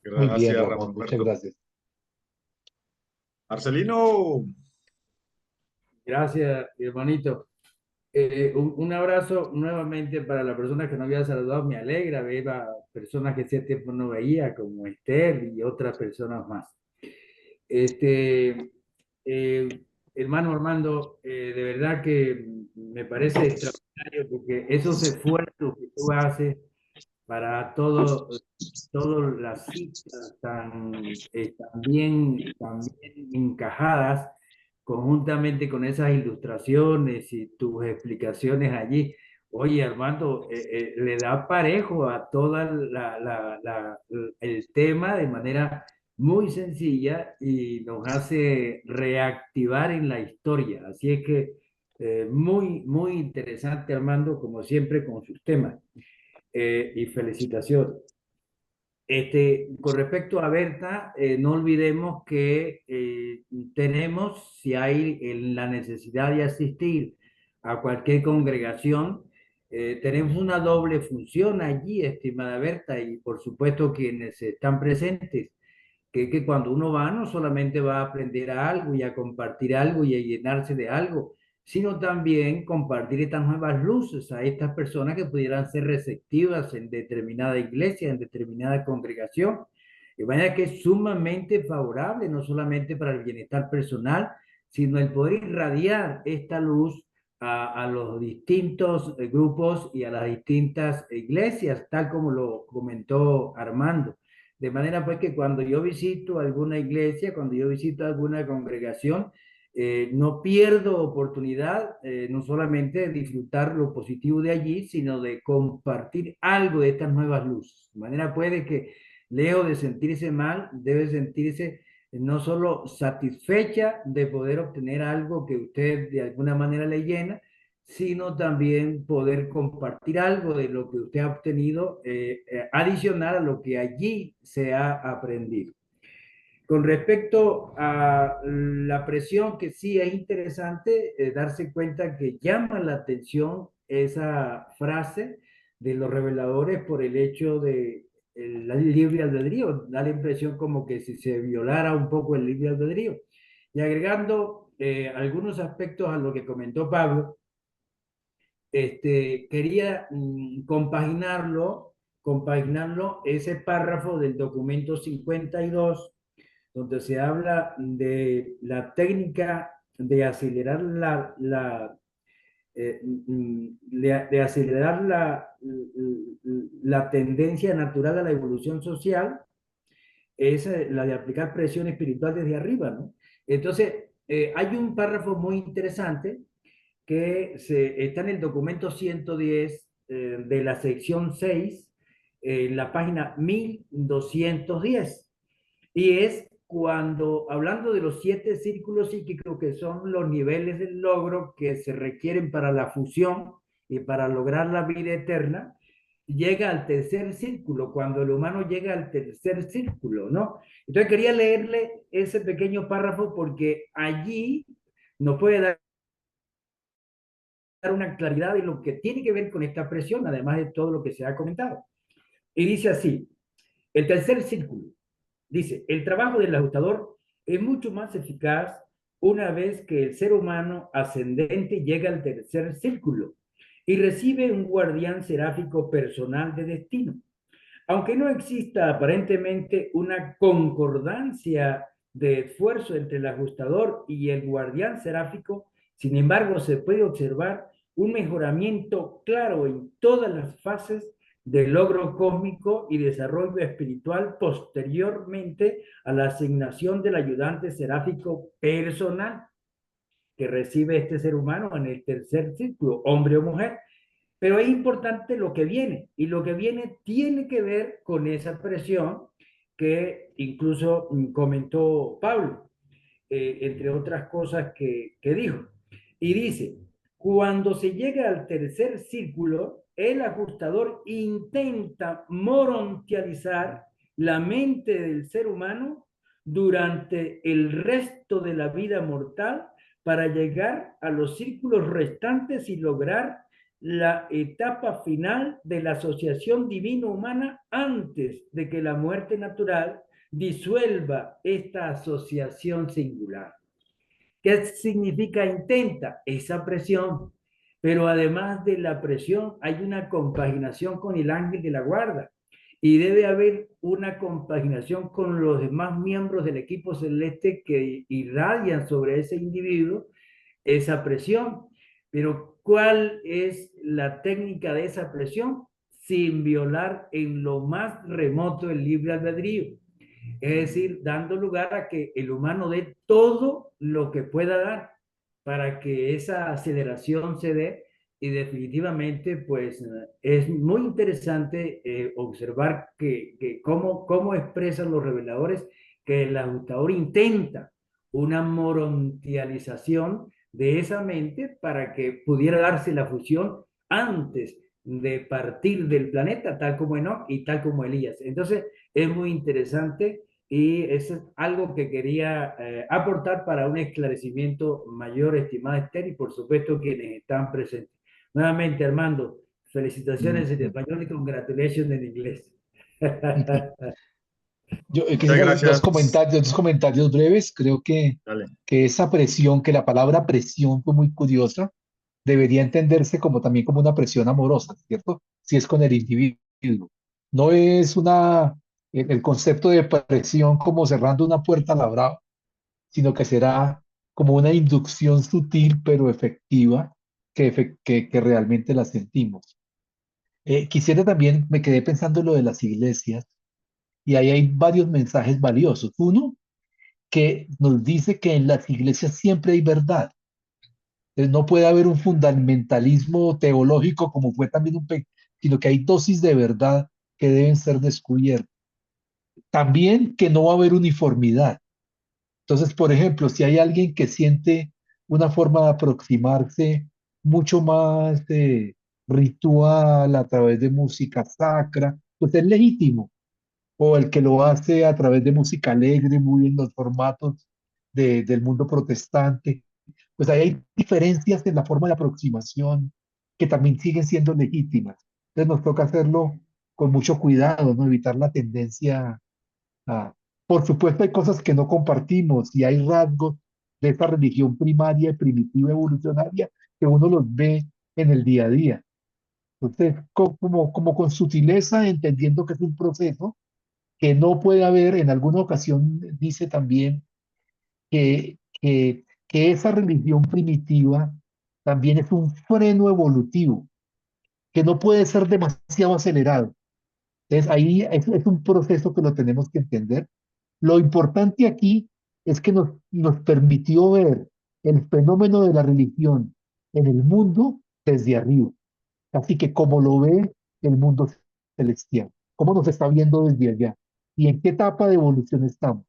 Speaker 2: Muy bien,
Speaker 1: Gracias,
Speaker 2: Ramón,
Speaker 1: Ramón
Speaker 2: muchas
Speaker 1: Humberto.
Speaker 2: gracias.
Speaker 1: Marcelino,
Speaker 10: Gracias, hermanito. Un abrazo nuevamente para la persona que no había saludado. Me alegra ver a personas que hace tiempo no veía, como Esther y otras personas más. Hermano Armando, de verdad que me parece extraordinario, porque esos esfuerzos que tú haces para todas las citas tan bien encajadas, conjuntamente con esas ilustraciones y tus explicaciones allí. Oye, Armando, le da parejo a toda el tema de manera muy sencilla, y nos hace reactivar en la historia. Así es que muy interesante, Armando, como siempre, con sus temas. Y felicitaciones. Con respecto a Berta, no olvidemos que tenemos, si hay la necesidad de asistir a cualquier congregación, tenemos una doble función allí, estimada Berta, y por supuesto quienes están presentes, que cuando uno va, no solamente va a aprender algo y a compartir algo y a llenarse de algo, sino también compartir estas nuevas luces a estas personas que pudieran ser receptivas en determinada iglesia, en determinada congregación. De manera que es sumamente favorable, no solamente para el bienestar personal, sino el poder irradiar esta luz a los distintos grupos y a las distintas iglesias, tal como lo comentó Armando. De manera pues que cuando yo visito alguna iglesia, cuando yo visito alguna congregación, no pierdo oportunidad, no solamente de disfrutar lo positivo de allí, sino de compartir algo de estas nuevas luces. De manera puede que, lejos de sentirse mal, debe sentirse no solo satisfecha de poder obtener algo que usted de alguna manera le llena, sino también poder compartir algo de lo que usted ha obtenido, adicional a lo que allí se ha aprendido. Con respecto a la presión, que sí es interesante darse cuenta que llama la atención esa frase de los reveladores por el hecho de el libre albedrío. Da la impresión como que si se violara un poco el libre albedrío. Y agregando algunos aspectos a lo que comentó Pablo, quería compaginarlo, ese párrafo del documento 52, donde se habla de la técnica de acelerar de acelerar la tendencia natural a la evolución social, es la de aplicar presión espiritual desde arriba, ¿no? Entonces, hay un párrafo muy interesante que está en el documento 110 de la sección 6, en la página 1210, y es cuando, hablando de los 7 círculos psíquicos, que son los niveles del logro que se requieren para la fusión y para lograr la vida eterna, llega al tercer círculo, cuando el humano llega al tercer círculo, ¿no? Entonces quería leerle ese pequeño párrafo porque allí nos puede dar una claridad de lo que tiene que ver con esta presión, además de todo lo que se ha comentado. Y dice así, el tercer círculo, dice, el trabajo del ajustador es mucho más eficaz una vez que el ser humano ascendente llega al tercer círculo y recibe un guardián seráfico personal de destino. Aunque no exista aparentemente una concordancia de esfuerzo entre el ajustador y el guardián seráfico, sin embargo, se puede observar un mejoramiento claro en todas las fases del logro cósmico y desarrollo espiritual posteriormente a la asignación del ayudante seráfico personal que recibe este ser humano en el tercer círculo, hombre o mujer. Pero es importante lo que viene, y lo que viene tiene que ver con esa presión que incluso comentó Pablo, entre otras cosas que dijo. Y dice, cuando se llega al tercer círculo, el ajustador intenta morontializar la mente del ser humano durante el resto de la vida mortal para llegar a los círculos restantes y lograr la etapa final de la asociación divino-humana antes de que la muerte natural disuelva esta asociación singular. ¿Qué significa intenta? Esa presión. Pero además de la presión, hay una compaginación con el ángel de la guarda. Y debe haber una compaginación con los demás miembros del equipo celeste que irradian sobre ese individuo esa presión. Pero ¿cuál es la técnica de esa presión? Sin violar en lo más remoto el libre albedrío. Es decir, dando lugar a que el humano dé todo lo que pueda dar para que esa aceleración se dé, y definitivamente pues es muy interesante observar cómo expresan los reveladores que el ajustador intenta una morontialización de esa mente para que pudiera darse la fusión antes de partir del planeta, tal como Enoch y tal como Elías. Entonces, es muy interesante y eso es algo que quería aportar para un esclarecimiento mayor, estimada Esther, y por supuesto quienes están presentes. Nuevamente, Armando, felicitaciones en español y congratulations en inglés.
Speaker 2: Yo
Speaker 1: Muchas
Speaker 2: quisiera
Speaker 1: gracias.
Speaker 2: dos comentarios breves. Creo
Speaker 1: Dale.
Speaker 2: que esa presión, que la palabra presión fue muy curiosa, debería entenderse como también como una presión amorosa, ¿cierto? Si es con el individuo. No es el concepto de presión como cerrando una puerta a la brava, sino que será como una inducción sutil pero efectiva que realmente la sentimos. Quisiera también, me quedé pensando en lo de las iglesias, y ahí hay varios mensajes valiosos. Uno, que nos dice que en las iglesias siempre hay verdad. Entonces, no puede haber un fundamentalismo teológico como fue también sino que hay dosis de verdad que deben ser descubiertas. También que no va a haber uniformidad. Entonces, por ejemplo, si hay alguien que siente una forma de aproximarse mucho más ritual a través de música sacra, pues es legítimo. O el que lo hace a través de música alegre, muy en los formatos del mundo protestante. Pues ahí hay diferencias en la forma de aproximación que también siguen siendo legítimas. Entonces nos toca hacerlo con mucho cuidado, ¿no? Evitar la tendencia a... Por supuesto hay cosas que no compartimos y hay rasgos de esta religión primaria, primitiva, evolucionaria, que uno los ve en el día a día. Entonces, como con sutileza, entendiendo que es un proceso, que no puede haber, en alguna ocasión dice también que esa religión primitiva también es un freno evolutivo, que no puede ser demasiado acelerado. Entonces ahí es un proceso que lo tenemos que entender. Lo importante aquí es que nos permitió ver el fenómeno de la religión en el mundo desde arriba. Así que como lo ve el mundo celestial, cómo nos está viendo desde allá y en qué etapa de evolución estamos.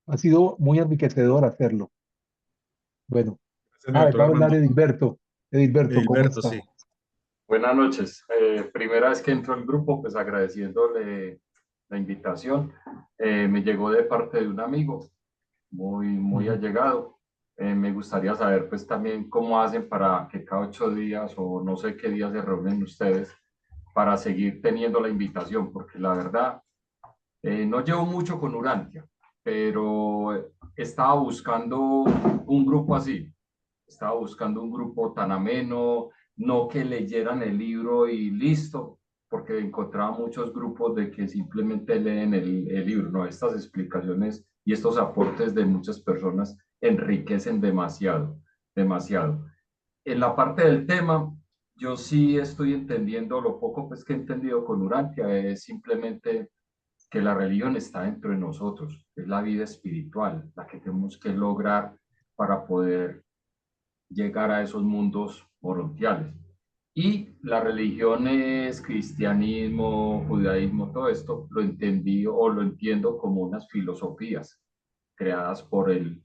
Speaker 2: Ha sido muy enriquecedor hacerlo. Bueno,
Speaker 1: Gracias, mi doctor
Speaker 2: va a hablar
Speaker 1: Armando.
Speaker 2: Edilberto. Edilberto, ¿cómo
Speaker 1: Edilberto,
Speaker 2: está?
Speaker 1: sí.
Speaker 11: Buenas noches. Primera vez que entro al grupo, pues agradeciéndole la invitación. Me llegó de parte de un amigo muy allegado. Me gustaría saber pues también cómo hacen para que cada 8 días o no sé qué días se reúnen ustedes para seguir teniendo la invitación, porque la verdad no llevo mucho con Urantia, pero estaba buscando un grupo así. Estaba buscando un grupo tan ameno, no que leyeran el libro y listo, porque encontraba muchos grupos de que simplemente leen el libro, ¿no? Estas explicaciones y estos aportes de muchas personas enriquecen demasiado, demasiado. En la parte del tema, yo sí estoy entendiendo lo poco pues que he entendido con Urantia, es simplemente que la religión está dentro de nosotros, es la vida espiritual, la que tenemos que lograr para poder llegar a esos mundos morontiales. Y las religiones, cristianismo, judaísmo, todo esto lo entendí o lo entiendo como unas filosofías creadas por el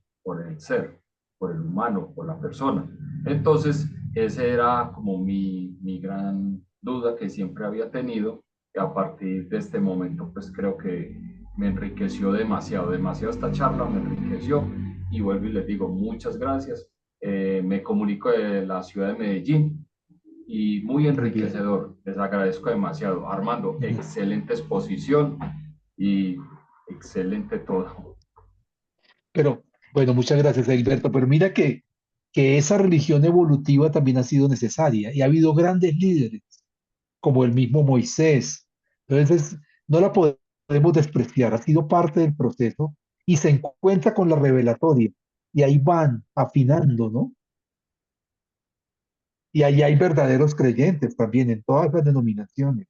Speaker 11: ser, por el humano, por la persona. Entonces, esa era como mi gran duda que siempre había tenido y a partir de este momento, pues creo que me enriqueció demasiado, demasiado esta charla, me enriqueció y vuelvo y les digo muchas gracias. Me comunico de la ciudad de Medellín y muy enriquecedor. Les agradezco demasiado. Armando, excelente exposición y excelente todo.
Speaker 2: Pero, bueno, muchas gracias, Edilberto. Pero mira que esa religión evolutiva también ha sido necesaria y ha habido grandes líderes, como el mismo Moisés. Entonces, no la podemos despreciar, ha sido parte del proceso y se encuentra con la revelatoria y ahí van afinando, ¿no? Y ahí hay verdaderos creyentes también en todas las denominaciones.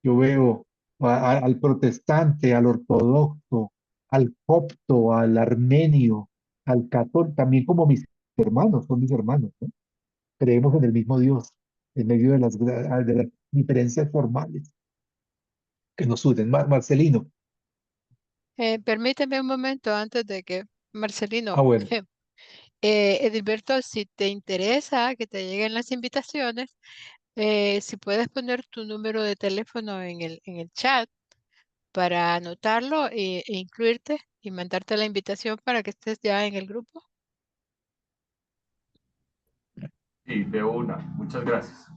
Speaker 2: Yo veo al protestante, al ortodoxo, al copto, al armenio, al católico, también como mis hermanos, son mis hermanos, ¿no? Creemos en el mismo Dios, en medio de las diferencias formales que nos unen. Marcelino,
Speaker 5: Permíteme un momento antes de que, Marcelino,
Speaker 2: bueno,
Speaker 5: Edilberto, si te interesa que te lleguen las invitaciones, si puedes poner tu número de teléfono en el chat para anotarlo e incluirte y mandarte la invitación para que estés ya en el grupo.
Speaker 11: Sí, de una. Muchas gracias.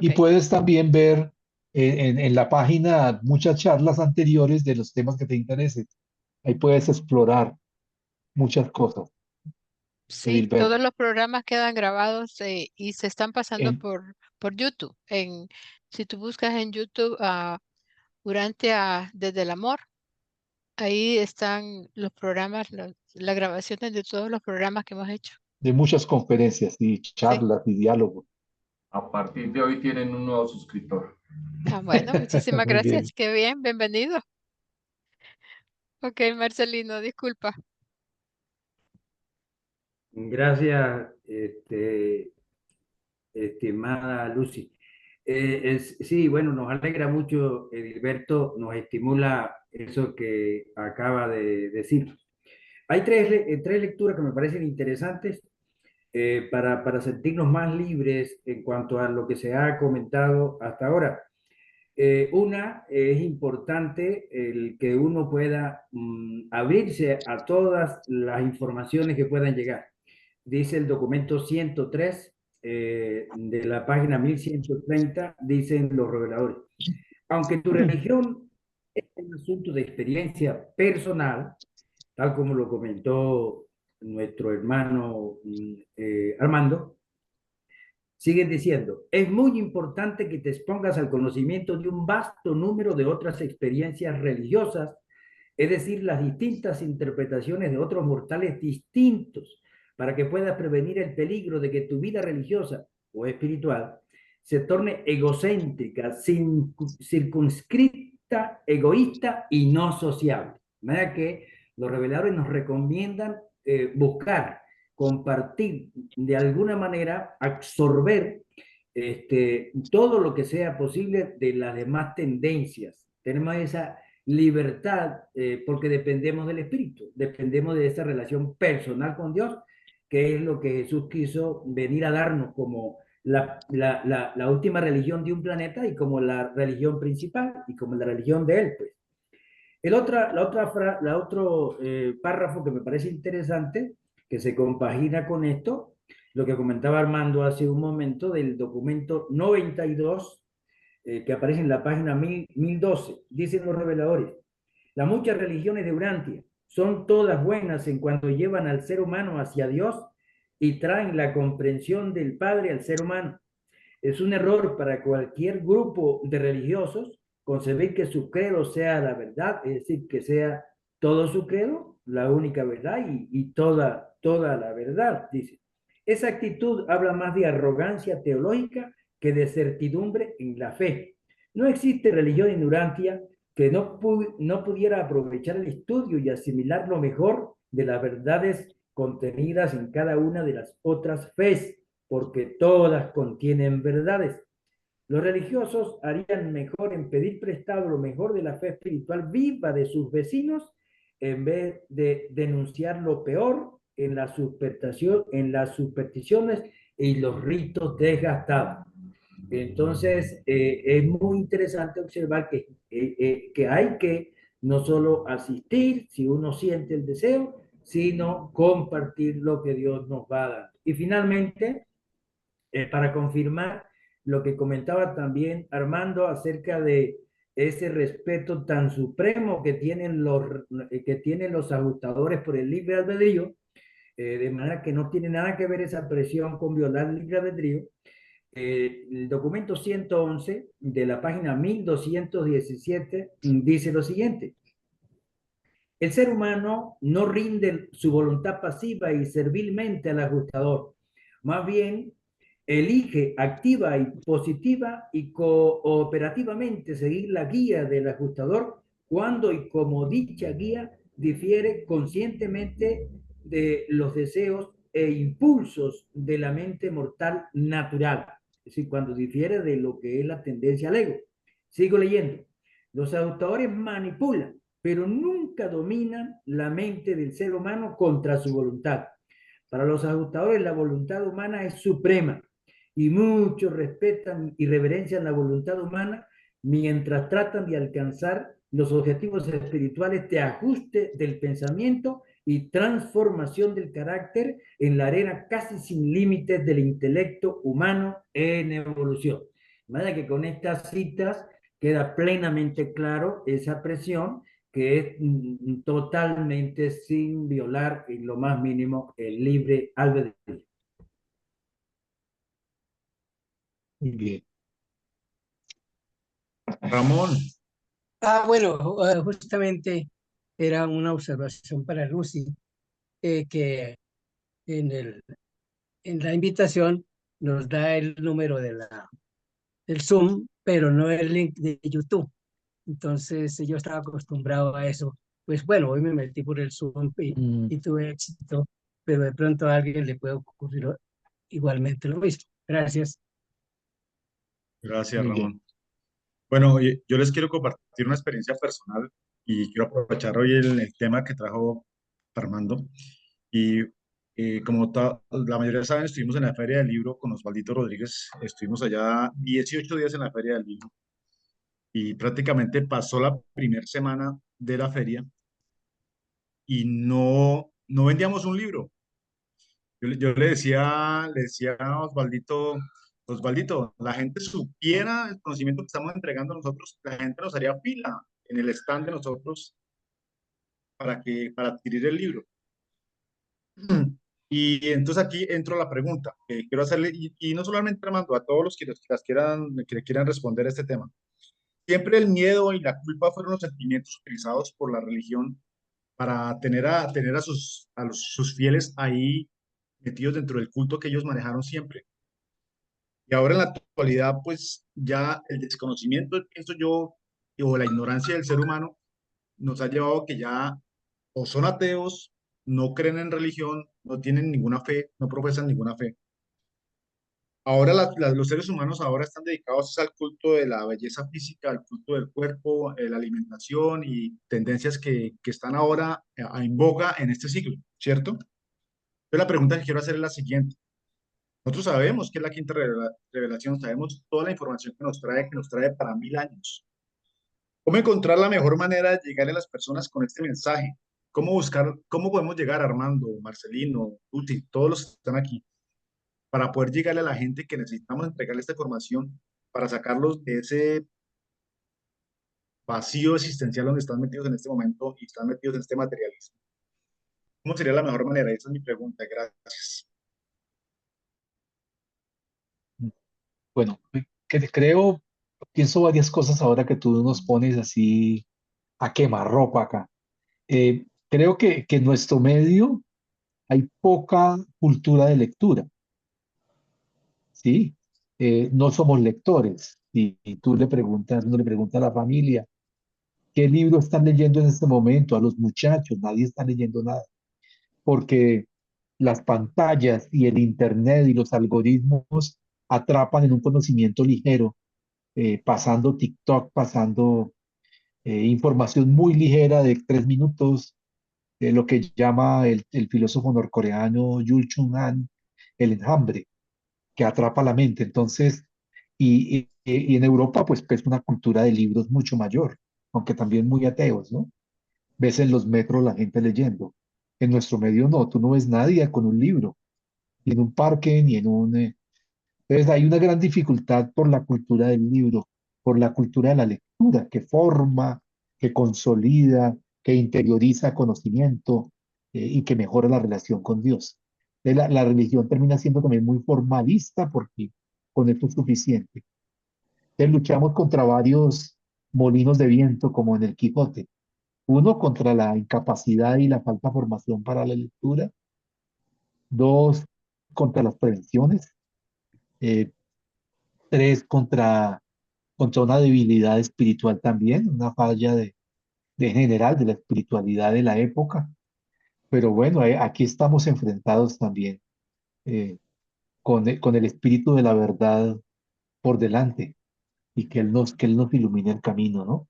Speaker 2: y
Speaker 5: Ok.
Speaker 2: puedes también ver en la página muchas charlas anteriores de los temas que te interesen. Ahí puedes explorar muchas cosas,
Speaker 5: Sí,
Speaker 2: Edilberto.
Speaker 5: todos los programas quedan grabados y se están pasando
Speaker 2: En-
Speaker 5: por YouTube. Si tú buscas en YouTube Urantia desde el amor, ahí están los programas, las grabaciones de todos los programas que hemos hecho.
Speaker 2: de muchas conferencias y
Speaker 5: Sí.
Speaker 2: charlas y diálogos.
Speaker 11: A partir de hoy tienen un nuevo suscriptor.
Speaker 5: Bueno, muchísimas
Speaker 2: Muy bien.
Speaker 5: gracias. Qué bien, bienvenido. Ok, Marcelino, disculpa.
Speaker 10: Gracias, estimada Lucy. Sí, bueno, nos alegra mucho, Edilberto, nos estimula eso que acaba de decir. Hay tres lecturas que me parecen interesantes para sentirnos más libres en cuanto a lo que se ha comentado hasta ahora. Una es importante el que uno pueda abrirse a todas las informaciones que puedan llegar. Dice el documento 103 de la página 1130, dicen los reveladores. Aunque tu religión es un asunto de experiencia personal, tal como lo comentó nuestro hermano Armando, siguen diciendo, es muy importante que te expongas al conocimiento de un vasto número de otras experiencias religiosas, es decir, las distintas interpretaciones de otros mortales distintos, para que puedas prevenir el peligro de que tu vida religiosa o espiritual se torne egocéntrica, circunscrita, egoísta y no sociable. De manera que los reveladores nos recomiendan buscar, compartir, de alguna manera absorber todo lo que sea posible de las demás tendencias. Tenemos libertad, porque dependemos del Espíritu, dependemos de esa relación personal con Dios, que es lo que Jesús quiso venir a darnos como la última religión de un planeta y como la religión principal y como la religión de él, pues. Otro párrafo que me parece interesante, que se compagina con esto, lo que comentaba Armando hace un momento del documento 92, que aparece en la página 1012, dicen los reveladores: las muchas religiones de Urantia son todas buenas en cuanto llevan al ser humano hacia Dios y traen la comprensión del Padre al ser humano. Es un error para cualquier grupo de religiosos concebir que su credo sea la verdad, es decir, que sea todo su credo, la única verdad y toda la verdad, dice. Esa actitud habla más de arrogancia teológica que de certidumbre en la fe. No existe religión en Urantia que no pudiera aprovechar el estudio y asimilar lo mejor de las verdades contenidas en cada una de las otras fes, porque todas contienen verdades. Los religiosos harían mejor en pedir prestado lo mejor de la fe espiritual viva de sus vecinos en vez de denunciar lo peor en las supersticiones y los ritos desgastados. Entonces, es muy interesante observar que hay que no solo asistir, si uno siente el deseo, sino compartir lo que Dios nos va a dar. Y finalmente, para confirmar lo que comentaba también Armando acerca de ese respeto tan supremo que tienen los ajustadores por el libre albedrío, de manera que no tiene nada que ver esa presión con violar el libre albedrío. El documento 111 de la página 1217 dice lo siguiente: el ser humano no rinde su voluntad pasiva y servilmente al ajustador, más bien elige activa y positiva y cooperativamente seguir la guía del ajustador cuando y como dicha guía difiere conscientemente de los deseos e impulsos de la mente mortal natural, es decir, cuando difiere de lo que es la tendencia al ego. Sigo leyendo. Los ajustadores manipulan, pero nunca dominan la mente del ser humano contra su voluntad. Para los ajustadores, la voluntad humana es suprema y muchos respetan y reverencian la voluntad humana mientras tratan de alcanzar los objetivos espirituales de ajuste del pensamiento y transformación del carácter en la arena casi sin límites del intelecto humano en evolución. De manera que con estas citas queda plenamente claro esa presión que es totalmente sin violar en lo más mínimo el libre albedrío.
Speaker 2: Muy bien.
Speaker 1: Ramón,
Speaker 6: Bueno, justamente era una observación para Lucy, que en la invitación nos da el número del Zoom, pero no el link de YouTube. Entonces yo estaba acostumbrado a eso. Pues bueno, hoy me metí por el Zoom y tuve éxito, pero de pronto a alguien le puede ocurrir igualmente lo mismo. Gracias.
Speaker 1: gracias,
Speaker 2: Muy bien.
Speaker 1: Ramón. Bueno, yo les quiero compartir una experiencia personal y quiero aprovechar hoy el tema que trajo Armando. Y como la mayoría saben, estuvimos en la Feria del Libro con Osvaldito Rodríguez. Estuvimos allá 18 días en la Feria del Libro y prácticamente pasó la primera semana de la feria y no vendíamos un libro. Yo le decía a Osvaldito, Osvaldito, la gente supiera el conocimiento que estamos entregando nosotros, la gente nos haría fila en el stand de nosotros para adquirir el libro. Y entonces aquí entro a la pregunta que quiero hacerle, y no solamente Armando, a todos los que le quieran responder a este tema. Siempre el miedo y la culpa fueron los sentimientos utilizados por la religión para tener a sus fieles ahí metidos dentro del culto que ellos manejaron siempre. Y ahora en la actualidad, pues ya el desconocimiento, pienso yo, o la ignorancia del ser humano nos ha llevado a que ya o son ateos, no creen en religión, no tienen ninguna fe, no profesan ninguna fe. ahora los seres humanos ahora están dedicados al culto de la belleza física, al culto del cuerpo, la alimentación y tendencias que están ahora en boga en este siglo, ¿cierto? Entonces la pregunta que quiero hacer es la siguiente. Nosotros sabemos que es la quinta revelación, sabemos toda la información que nos trae para 1000 años. ¿Cómo encontrar la mejor manera de llegarle a las personas con este mensaje? ¿Cómo buscar, cómo podemos llegar, Armando, Marcelino, Tuti, todos los que están aquí, para poder llegarle a la gente que necesitamos entregarle esta información para sacarlos de ese vacío existencial donde están metidos en este momento y están metidos en este materialismo? ¿Cómo sería la mejor manera? Esa es mi pregunta. Gracias.
Speaker 2: Bueno, creo, pienso varias cosas ahora que tú nos pones así a quemarropa acá. Creo que en nuestro medio hay poca cultura de lectura, ¿sí? No somos lectores. Y tú le preguntas, uno le pregunta a la familia, ¿qué libro están leyendo en este momento? A los muchachos, nadie está leyendo nada, porque las pantallas y el internet y los algoritmos atrapan en un conocimiento ligero, pasando TikTok, pasando información muy ligera de 3 minutos, lo que llama el filósofo norcoreano Yul Chung Han, el enjambre, que atrapa la mente. Entonces, y en Europa, pues es una cultura de libros mucho mayor, aunque también muy ateos, ¿no? Ves en los metros la gente leyendo. En nuestro medio no, tú no ves nadie con un libro, ni en un parque, ni en un... Entonces hay una gran dificultad por la cultura del libro, por la cultura de la lectura, que forma, que consolida, que interioriza conocimiento y que mejora la relación con Dios. La religión termina siendo también muy formalista porque con esto es suficiente. Entonces luchamos contra varios molinos de viento como en el Quijote. Uno, contra la incapacidad y la falta de formación para la lectura. Dos, contra las prevenciones. Eh, tres, contra una debilidad espiritual también, una falla de general de la espiritualidad de la época. Pero bueno, aquí estamos enfrentados también con el espíritu de la verdad por delante y que Él nos ilumine el camino, ¿no?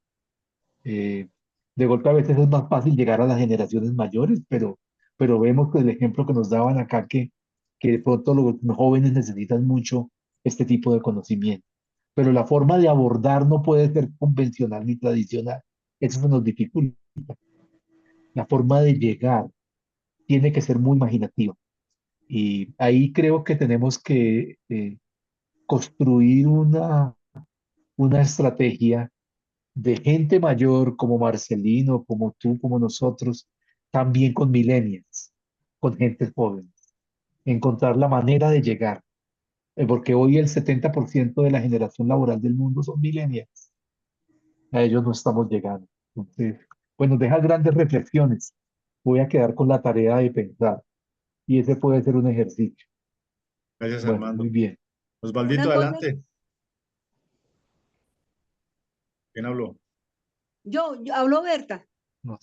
Speaker 2: Eh, de golpe a veces es más fácil llegar a las generaciones mayores, pero vemos que el ejemplo que nos daban acá, que de pronto los jóvenes necesitan mucho este tipo de conocimiento. Pero la forma de abordar no puede ser convencional ni tradicional. Eso se nos dificulta. La forma de llegar tiene que ser muy imaginativa. Y ahí creo que tenemos que construir una estrategia de gente mayor como Marcelino, como tú, como nosotros, también con millennials, con gente joven. Encontrar la manera de llegar, porque hoy el 70% de la generación laboral del mundo son millennials. A ellos no estamos llegando. Entonces, bueno, deja grandes reflexiones. Voy a quedar con la tarea de pensar y ese puede ser un ejercicio.
Speaker 1: Gracias,
Speaker 2: Bueno,
Speaker 1: Armando.
Speaker 2: muy bien.
Speaker 1: Osvaldito,
Speaker 3: Una cosa,
Speaker 1: adelante. ¿Quién habló?
Speaker 3: yo hablo Berta.
Speaker 2: No,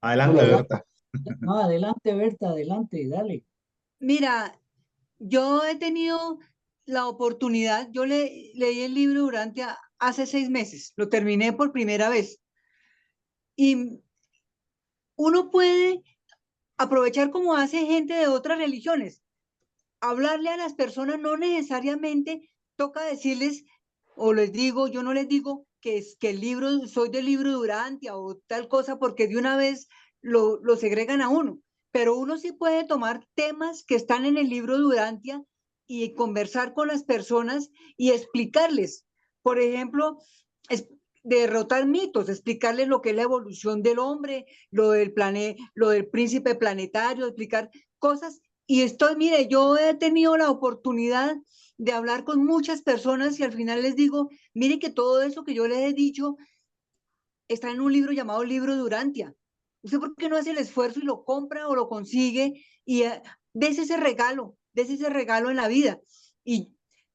Speaker 1: Adelante,
Speaker 2: hola,
Speaker 1: Berta.
Speaker 2: Berta.
Speaker 7: No, adelante, Berta, adelante, dale.
Speaker 3: Mira, yo he tenido la oportunidad, leí el libro durante hace 6 meses, lo terminé por primera vez. Y uno puede aprovechar como hace gente de otras religiones, hablarle a las personas, no necesariamente toca decirles, o les digo, yo no les digo que el libro, soy del libro Durantia o tal cosa, porque de una vez lo segregan a uno. Pero uno sí puede tomar temas que están en el libro Durantia y conversar con las personas y explicarles. Por ejemplo, es, derrotar mitos, explicarles lo que es la evolución del hombre, lo del príncipe planetario, explicar cosas. Y estoy, mire, yo he tenido la oportunidad de hablar con muchas personas y al final les digo, mire que todo eso que yo les he dicho está en un libro llamado Libro Durantia. ¿Usted por qué no hace el esfuerzo y lo compra o lo consigue y des ese regalo en la vida? Y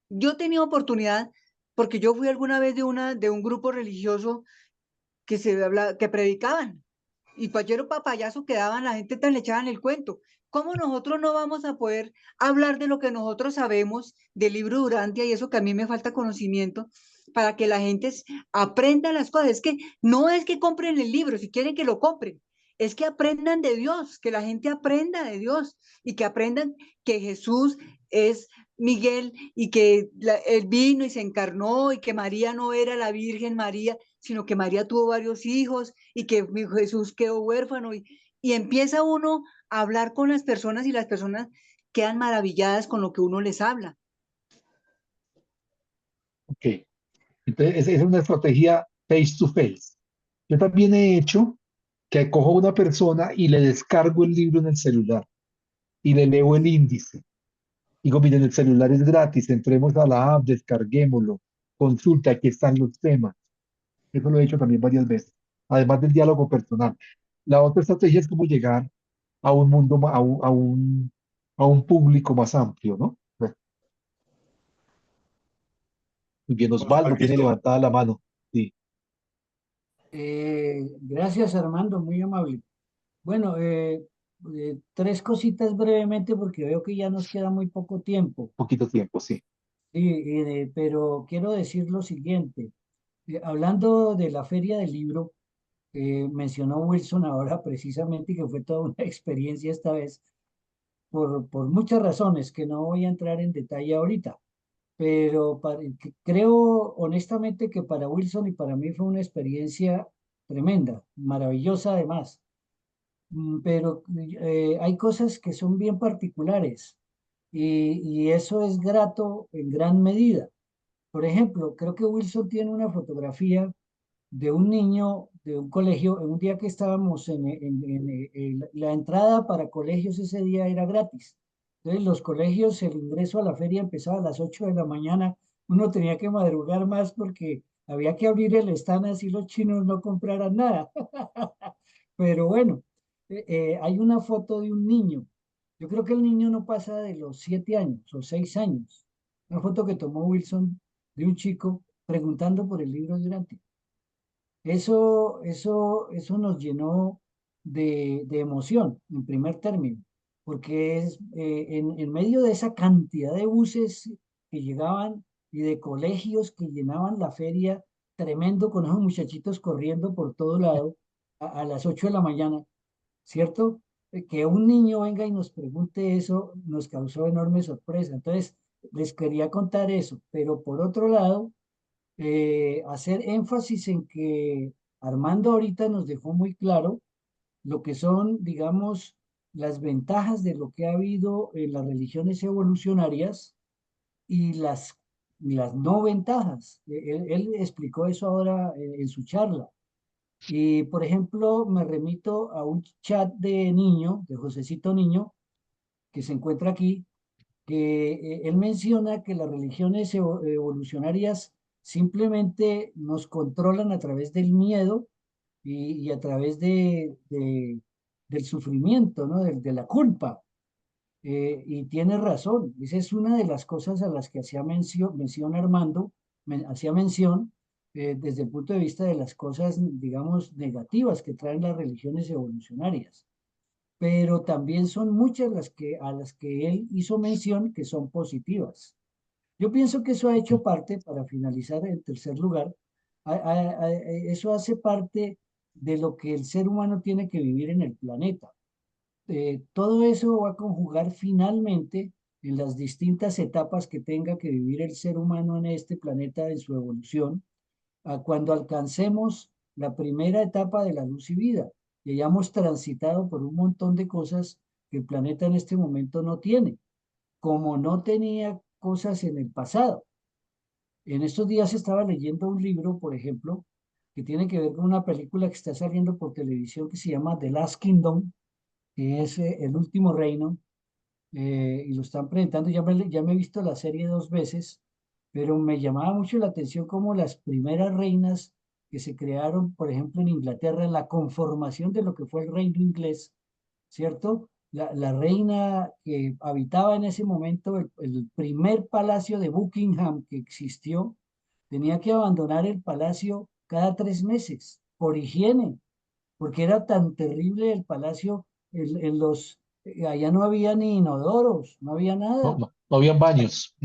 Speaker 3: yo he tenido oportunidad, porque yo fui alguna vez de un grupo religioso que predicaban. y cualquier papayazo que daban, la gente tan le echaban el cuento. ¿Cómo nosotros no vamos a poder hablar de lo que nosotros sabemos del libro Durantia y eso que a mí me falta conocimiento para que la gente aprenda las cosas? Es que no es que compren el libro, si quieren que lo compren, es que aprendan de Dios, que la gente aprenda de Dios y que aprendan que Jesús es Miguel y que él vino y se encarnó y que María no era la Virgen María, sino que María tuvo varios hijos y que Jesús quedó huérfano y empieza uno a hablar con las personas y las personas quedan maravilladas con lo que uno les habla.
Speaker 2: Ok. Entonces, esa es una estrategia face to face. Yo también he hecho que cojo a una persona y le descargo el libro en el celular y le leo el índice. Digo, miren, el celular es gratis, entremos a la app, descarguémoslo, consulta, aquí están los temas. Eso lo he hecho también varias veces, además del diálogo personal. La otra estrategia es cómo llegar a un mundo, a un público más amplio, ¿no? Bueno, muy bien,
Speaker 1: Por
Speaker 2: Osvaldo tiene
Speaker 1: supuesto.
Speaker 2: levantada la mano. Sí,
Speaker 7: Gracias, Armando, muy amable. Bueno, tres cositas brevemente porque veo que ya nos queda muy poco tiempo.
Speaker 2: poquito tiempo, sí.
Speaker 7: Sí, pero quiero decir lo siguiente. Hablando de la Feria del Libro, mencionó Wilson ahora precisamente que fue toda una experiencia esta vez, por muchas razones que no voy a entrar en detalle ahorita, pero creo honestamente que para Wilson y para mí fue una experiencia tremenda, maravillosa además. Pero hay cosas que son bien particulares y eso es grato en gran medida. Por ejemplo, creo que Wilson tiene una fotografía de un niño de un colegio, en un día que estábamos la entrada para colegios ese día era gratis. Entonces los colegios, el ingreso a la feria empezaba a las 8 de la mañana, uno tenía que madrugar más porque había que abrir el stand así los chinos no compraran nada. Pero bueno, hay una foto de un niño. Yo creo que el niño no pasa de los 7 años o 6 años. Una foto que tomó Wilson de un chico preguntando por el libro de Durante. Eso nos llenó de emoción, en primer término, porque es en medio de esa cantidad de buses que llegaban y de colegios que llenaban la feria, tremendo con esos muchachitos corriendo por todo lado a las 8 de la mañana, ¿cierto? Que un niño venga y nos pregunte eso nos causó enorme sorpresa. Entonces, les quería contar eso, pero por otro lado, hacer énfasis en que Armando ahorita nos dejó muy claro lo que son, digamos, las ventajas de lo que ha habido en las religiones evolucionarias y las no ventajas. Él explicó eso ahora en su charla. Y, por ejemplo, me remito a un chat de niño, de Josecito Niño, que se encuentra aquí, que él menciona que las religiones evolucionarias simplemente nos controlan a través del miedo y a través del sufrimiento, ¿no? De la culpa. Y tiene razón, esa es una de las cosas a las que hacía mención Armando, hacía mención desde el punto de vista de las cosas, digamos, negativas que traen las religiones evolucionarias, pero también son muchas a las que él hizo mención que son positivas. Yo pienso que eso ha hecho parte, para finalizar en tercer lugar, eso hace parte de lo que el ser humano tiene que vivir en el planeta. Todo eso va a conjugar finalmente en las distintas etapas que tenga que vivir el ser humano en este planeta en su evolución, a cuando alcancemos la primera etapa de la luz y vida y hayamos transitado por un montón de cosas que el planeta en este momento no tiene, como no tenía cosas en el pasado. En estos días estaba leyendo un libro, por ejemplo, que tiene que ver con una película que está saliendo por televisión que se llama The Last Kingdom, que es El Último Reino, y lo están presentando. Ya me he visto la serie 2 veces, pero me llamaba mucho la atención como las primeras reinas que se crearon, por ejemplo, en Inglaterra, en la conformación de lo que fue el reino inglés, ¿cierto? La reina que habitaba en ese momento el primer palacio de Buckingham que existió, tenía que abandonar el palacio cada 3 meses por higiene, porque era tan terrible el palacio, allá no había ni inodoros, no había
Speaker 2: No,
Speaker 7: nada,
Speaker 2: no habían baños.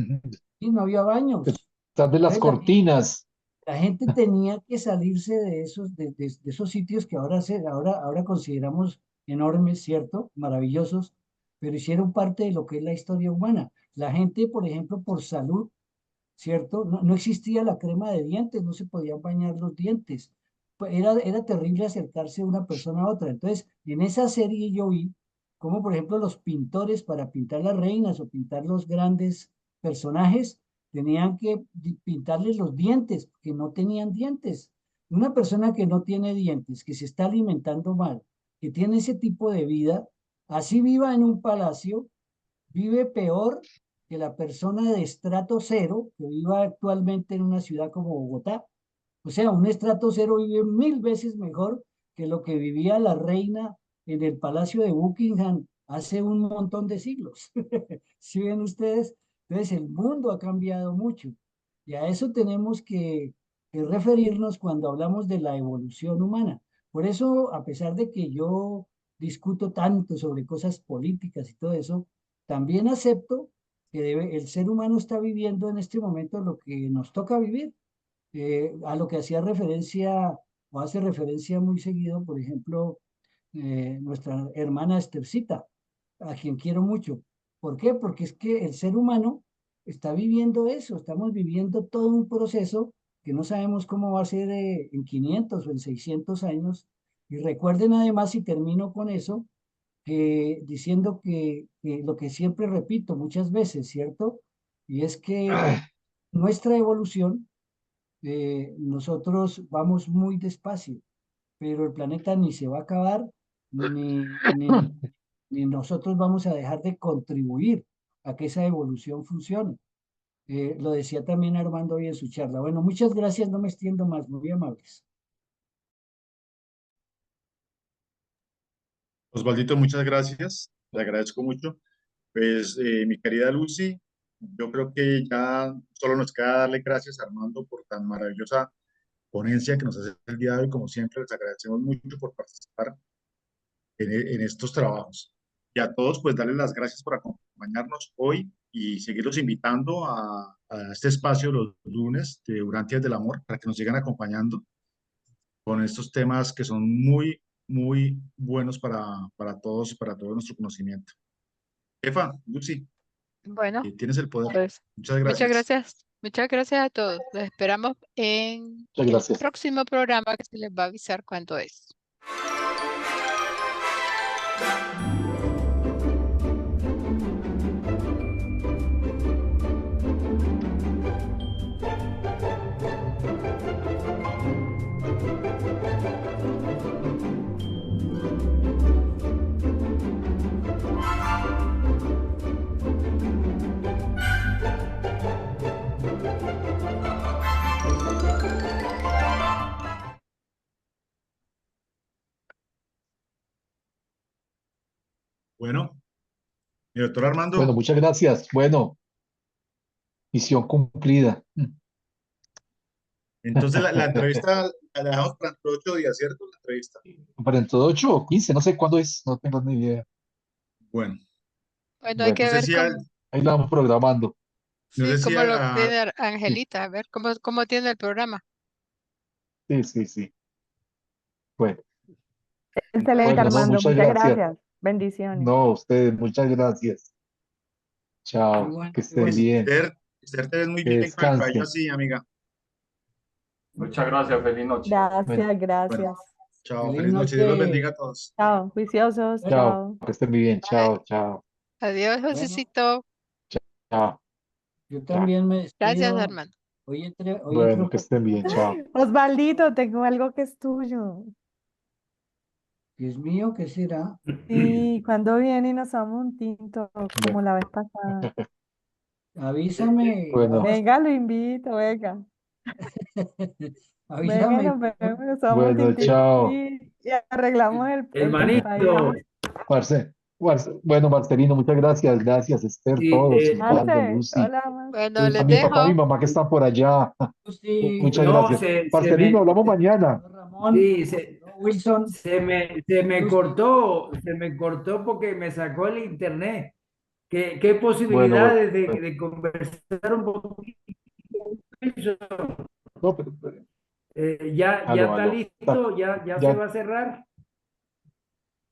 Speaker 7: y no había baños.
Speaker 2: Detrás de las
Speaker 7: Entonces
Speaker 2: cortinas.
Speaker 7: la gente tenía que salirse de esos sitios que ahora consideramos enormes, ¿cierto? Maravillosos, pero hicieron parte de lo que es la historia humana. La gente, por ejemplo, por salud, ¿cierto? No existía la crema de dientes, no se podían bañar los dientes. Era terrible acercarse de una persona a otra. Entonces, en esa serie yo vi cómo, por ejemplo, los pintores para pintar las reinas o pintar los grandes personajes, tenían que pintarles los dientes, que no tenían dientes. Una persona que no tiene dientes, que se está alimentando mal, que tiene ese tipo de vida, así viva en un palacio, vive peor que la persona de estrato cero que viva actualmente en una ciudad como Bogotá. O sea, un estrato cero vive 1000 veces mejor que lo que vivía la reina en el Palacio de Buckingham hace un montón de siglos. ¿Sí ven ustedes? Entonces, el mundo ha cambiado mucho y a eso tenemos que referirnos cuando hablamos de la evolución humana. Por eso, a pesar de que yo discuto tanto sobre cosas políticas y todo eso, también acepto que el ser humano está viviendo en este momento lo que nos toca vivir, a lo que hacía referencia o hace referencia muy seguido, por ejemplo, nuestra hermana Estercita, a quien quiero mucho. ¿Por qué? Porque es que el ser humano está viviendo eso, estamos viviendo todo un proceso que no sabemos cómo va a ser en 500 o en 600 años. Y recuerden además, y termino con eso, diciendo que lo que siempre repito muchas veces, ¿cierto? Y es que nuestra evolución, nosotros vamos muy despacio, pero el planeta ni se va a acabar, ni nosotros vamos a dejar de contribuir a que esa evolución funcione. Lo decía también Armando hoy en su charla. Bueno, muchas gracias, no me extiendo más, muy amables.
Speaker 1: Osvaldito, muchas gracias. Le agradezco mucho. Pues, mi querida Lucy, yo creo que ya solo nos queda darle gracias a Armando por tan maravillosa ponencia que nos hace el día de hoy. Como siempre, les agradecemos mucho por participar en estos trabajos. Y a todos, pues, darles las gracias por acompañarnos hoy y seguirlos invitando a este espacio los lunes de Urantias del Amor para que nos sigan acompañando con estos temas que son muy, muy buenos para todos y para todo nuestro conocimiento. Jefa, Lucy,
Speaker 5: Bueno,
Speaker 1: tienes el poder.
Speaker 5: pues
Speaker 1: Muchas
Speaker 5: muchas
Speaker 1: gracias.
Speaker 5: gracias. Muchas gracias a todos. Los esperamos en
Speaker 2: Muchas
Speaker 5: el
Speaker 2: gracias.
Speaker 5: próximo programa que se les va a avisar cuándo es.
Speaker 1: Bueno, mi doctor Armando,
Speaker 2: Bueno, muchas gracias. Bueno, misión cumplida.
Speaker 1: entonces la entrevista la dejamos para dentro de 8 días, ¿cierto? La entrevista.
Speaker 2: Para dentro de 8 o 15, no sé cuándo es, no tengo ni idea.
Speaker 1: Bueno,
Speaker 5: Bueno, hay
Speaker 2: Bueno,
Speaker 5: que
Speaker 1: no sé
Speaker 5: ver
Speaker 1: si,
Speaker 5: cómo,
Speaker 2: ahí la vamos programando.
Speaker 1: no
Speaker 5: sí,
Speaker 1: sé si
Speaker 5: cómo lo tiene
Speaker 2: Sí,
Speaker 5: Angelita, a ver cómo tiene el programa.
Speaker 2: sí, sí, sí. Bueno,
Speaker 4: Excelente,
Speaker 2: bueno, no,
Speaker 4: Armando.
Speaker 2: muchas
Speaker 4: Muchas
Speaker 2: gracias.
Speaker 4: gracias. Bendiciones.
Speaker 2: No, ustedes, muchas gracias. Chao,
Speaker 7: Igual,
Speaker 2: que estén
Speaker 1: pues,
Speaker 7: igual.
Speaker 2: bien,
Speaker 1: Esther, te ves muy
Speaker 2: que
Speaker 1: bien con el cabello
Speaker 2: descansen.
Speaker 1: así, amiga.
Speaker 11: Muchas gracias, feliz noche.
Speaker 2: Bueno,
Speaker 4: Gracias,
Speaker 1: Bueno,
Speaker 4: gracias.
Speaker 1: chao,
Speaker 7: Feliz
Speaker 1: feliz noche, Dios los
Speaker 7: noche.
Speaker 1: bendiga a todos.
Speaker 4: Chao, juiciosos.
Speaker 7: Bueno,
Speaker 2: chao,
Speaker 4: Chao.
Speaker 2: que estén muy bien. Chao, chao,
Speaker 5: Adiós,
Speaker 7: bueno,
Speaker 5: Josecito.
Speaker 2: chao,
Speaker 7: yo
Speaker 2: chao.
Speaker 7: también me
Speaker 5: Gracias,
Speaker 7: despido.
Speaker 5: Armando.
Speaker 7: Hoy entré
Speaker 2: Bueno,
Speaker 7: un
Speaker 2: que
Speaker 7: poquito
Speaker 2: estén bien. Chao.
Speaker 7: tarde.
Speaker 4: Osvaldito, tengo algo que es tuyo.
Speaker 7: Dios mío, ¿qué será?
Speaker 4: Sí, cuando viene y nos damos un tinto, como
Speaker 2: Bueno,
Speaker 4: la vez pasada.
Speaker 7: Avísame,
Speaker 2: bueno,
Speaker 7: vamos.
Speaker 4: Venga, lo invito, venga. Venga,
Speaker 7: Avísame.
Speaker 4: nos vemos, nos damos un
Speaker 2: bueno,
Speaker 4: tintico
Speaker 2: chao.
Speaker 4: y arreglamos el
Speaker 10: Hermanito,
Speaker 4: país.
Speaker 2: Bueno, Marcelino, muchas gracias. Gracias, Esther,
Speaker 10: sí,
Speaker 2: todos, Osvaldo,
Speaker 4: Marce,
Speaker 2: Lucy,
Speaker 4: hola, Marce.
Speaker 5: Bueno,
Speaker 2: a
Speaker 5: les
Speaker 2: mi papá, a mi
Speaker 5: dejo.
Speaker 2: mamá que están por allá.
Speaker 7: Sí,
Speaker 2: Muchas
Speaker 10: no,
Speaker 2: gracias. Marcelino, hablamos mañana.
Speaker 7: Ramón.
Speaker 10: sí, se,
Speaker 7: No, Wilson,
Speaker 10: Se me cortó porque me sacó el internet. ¿Qué
Speaker 2: Bueno,
Speaker 10: posibilidades
Speaker 2: bueno.
Speaker 10: de conversar un poquito?
Speaker 2: No, pero,
Speaker 10: Ya
Speaker 2: aló,
Speaker 10: está
Speaker 2: aló.
Speaker 10: listo, ya se va a cerrar,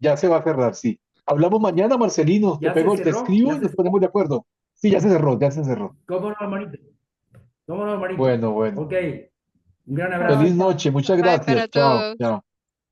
Speaker 2: Ya se va a cerrar, sí. Hablamos mañana, Marcelino.
Speaker 10: ya se
Speaker 2: Te
Speaker 10: cerró,
Speaker 2: escribo y nos ponemos de acuerdo. Sí, ya se cerró, ya se cerró.
Speaker 10: ¿Cómo no, hermanito? ¿Cómo no, hermanito?
Speaker 2: Bueno, bueno.
Speaker 10: Ok, un gran
Speaker 3: Chao,
Speaker 10: abrazo.
Speaker 2: Feliz
Speaker 3: chao.
Speaker 2: noche, muchas
Speaker 5: Bye
Speaker 2: gracias.
Speaker 5: para
Speaker 2: Chao,
Speaker 5: todos.
Speaker 2: chao.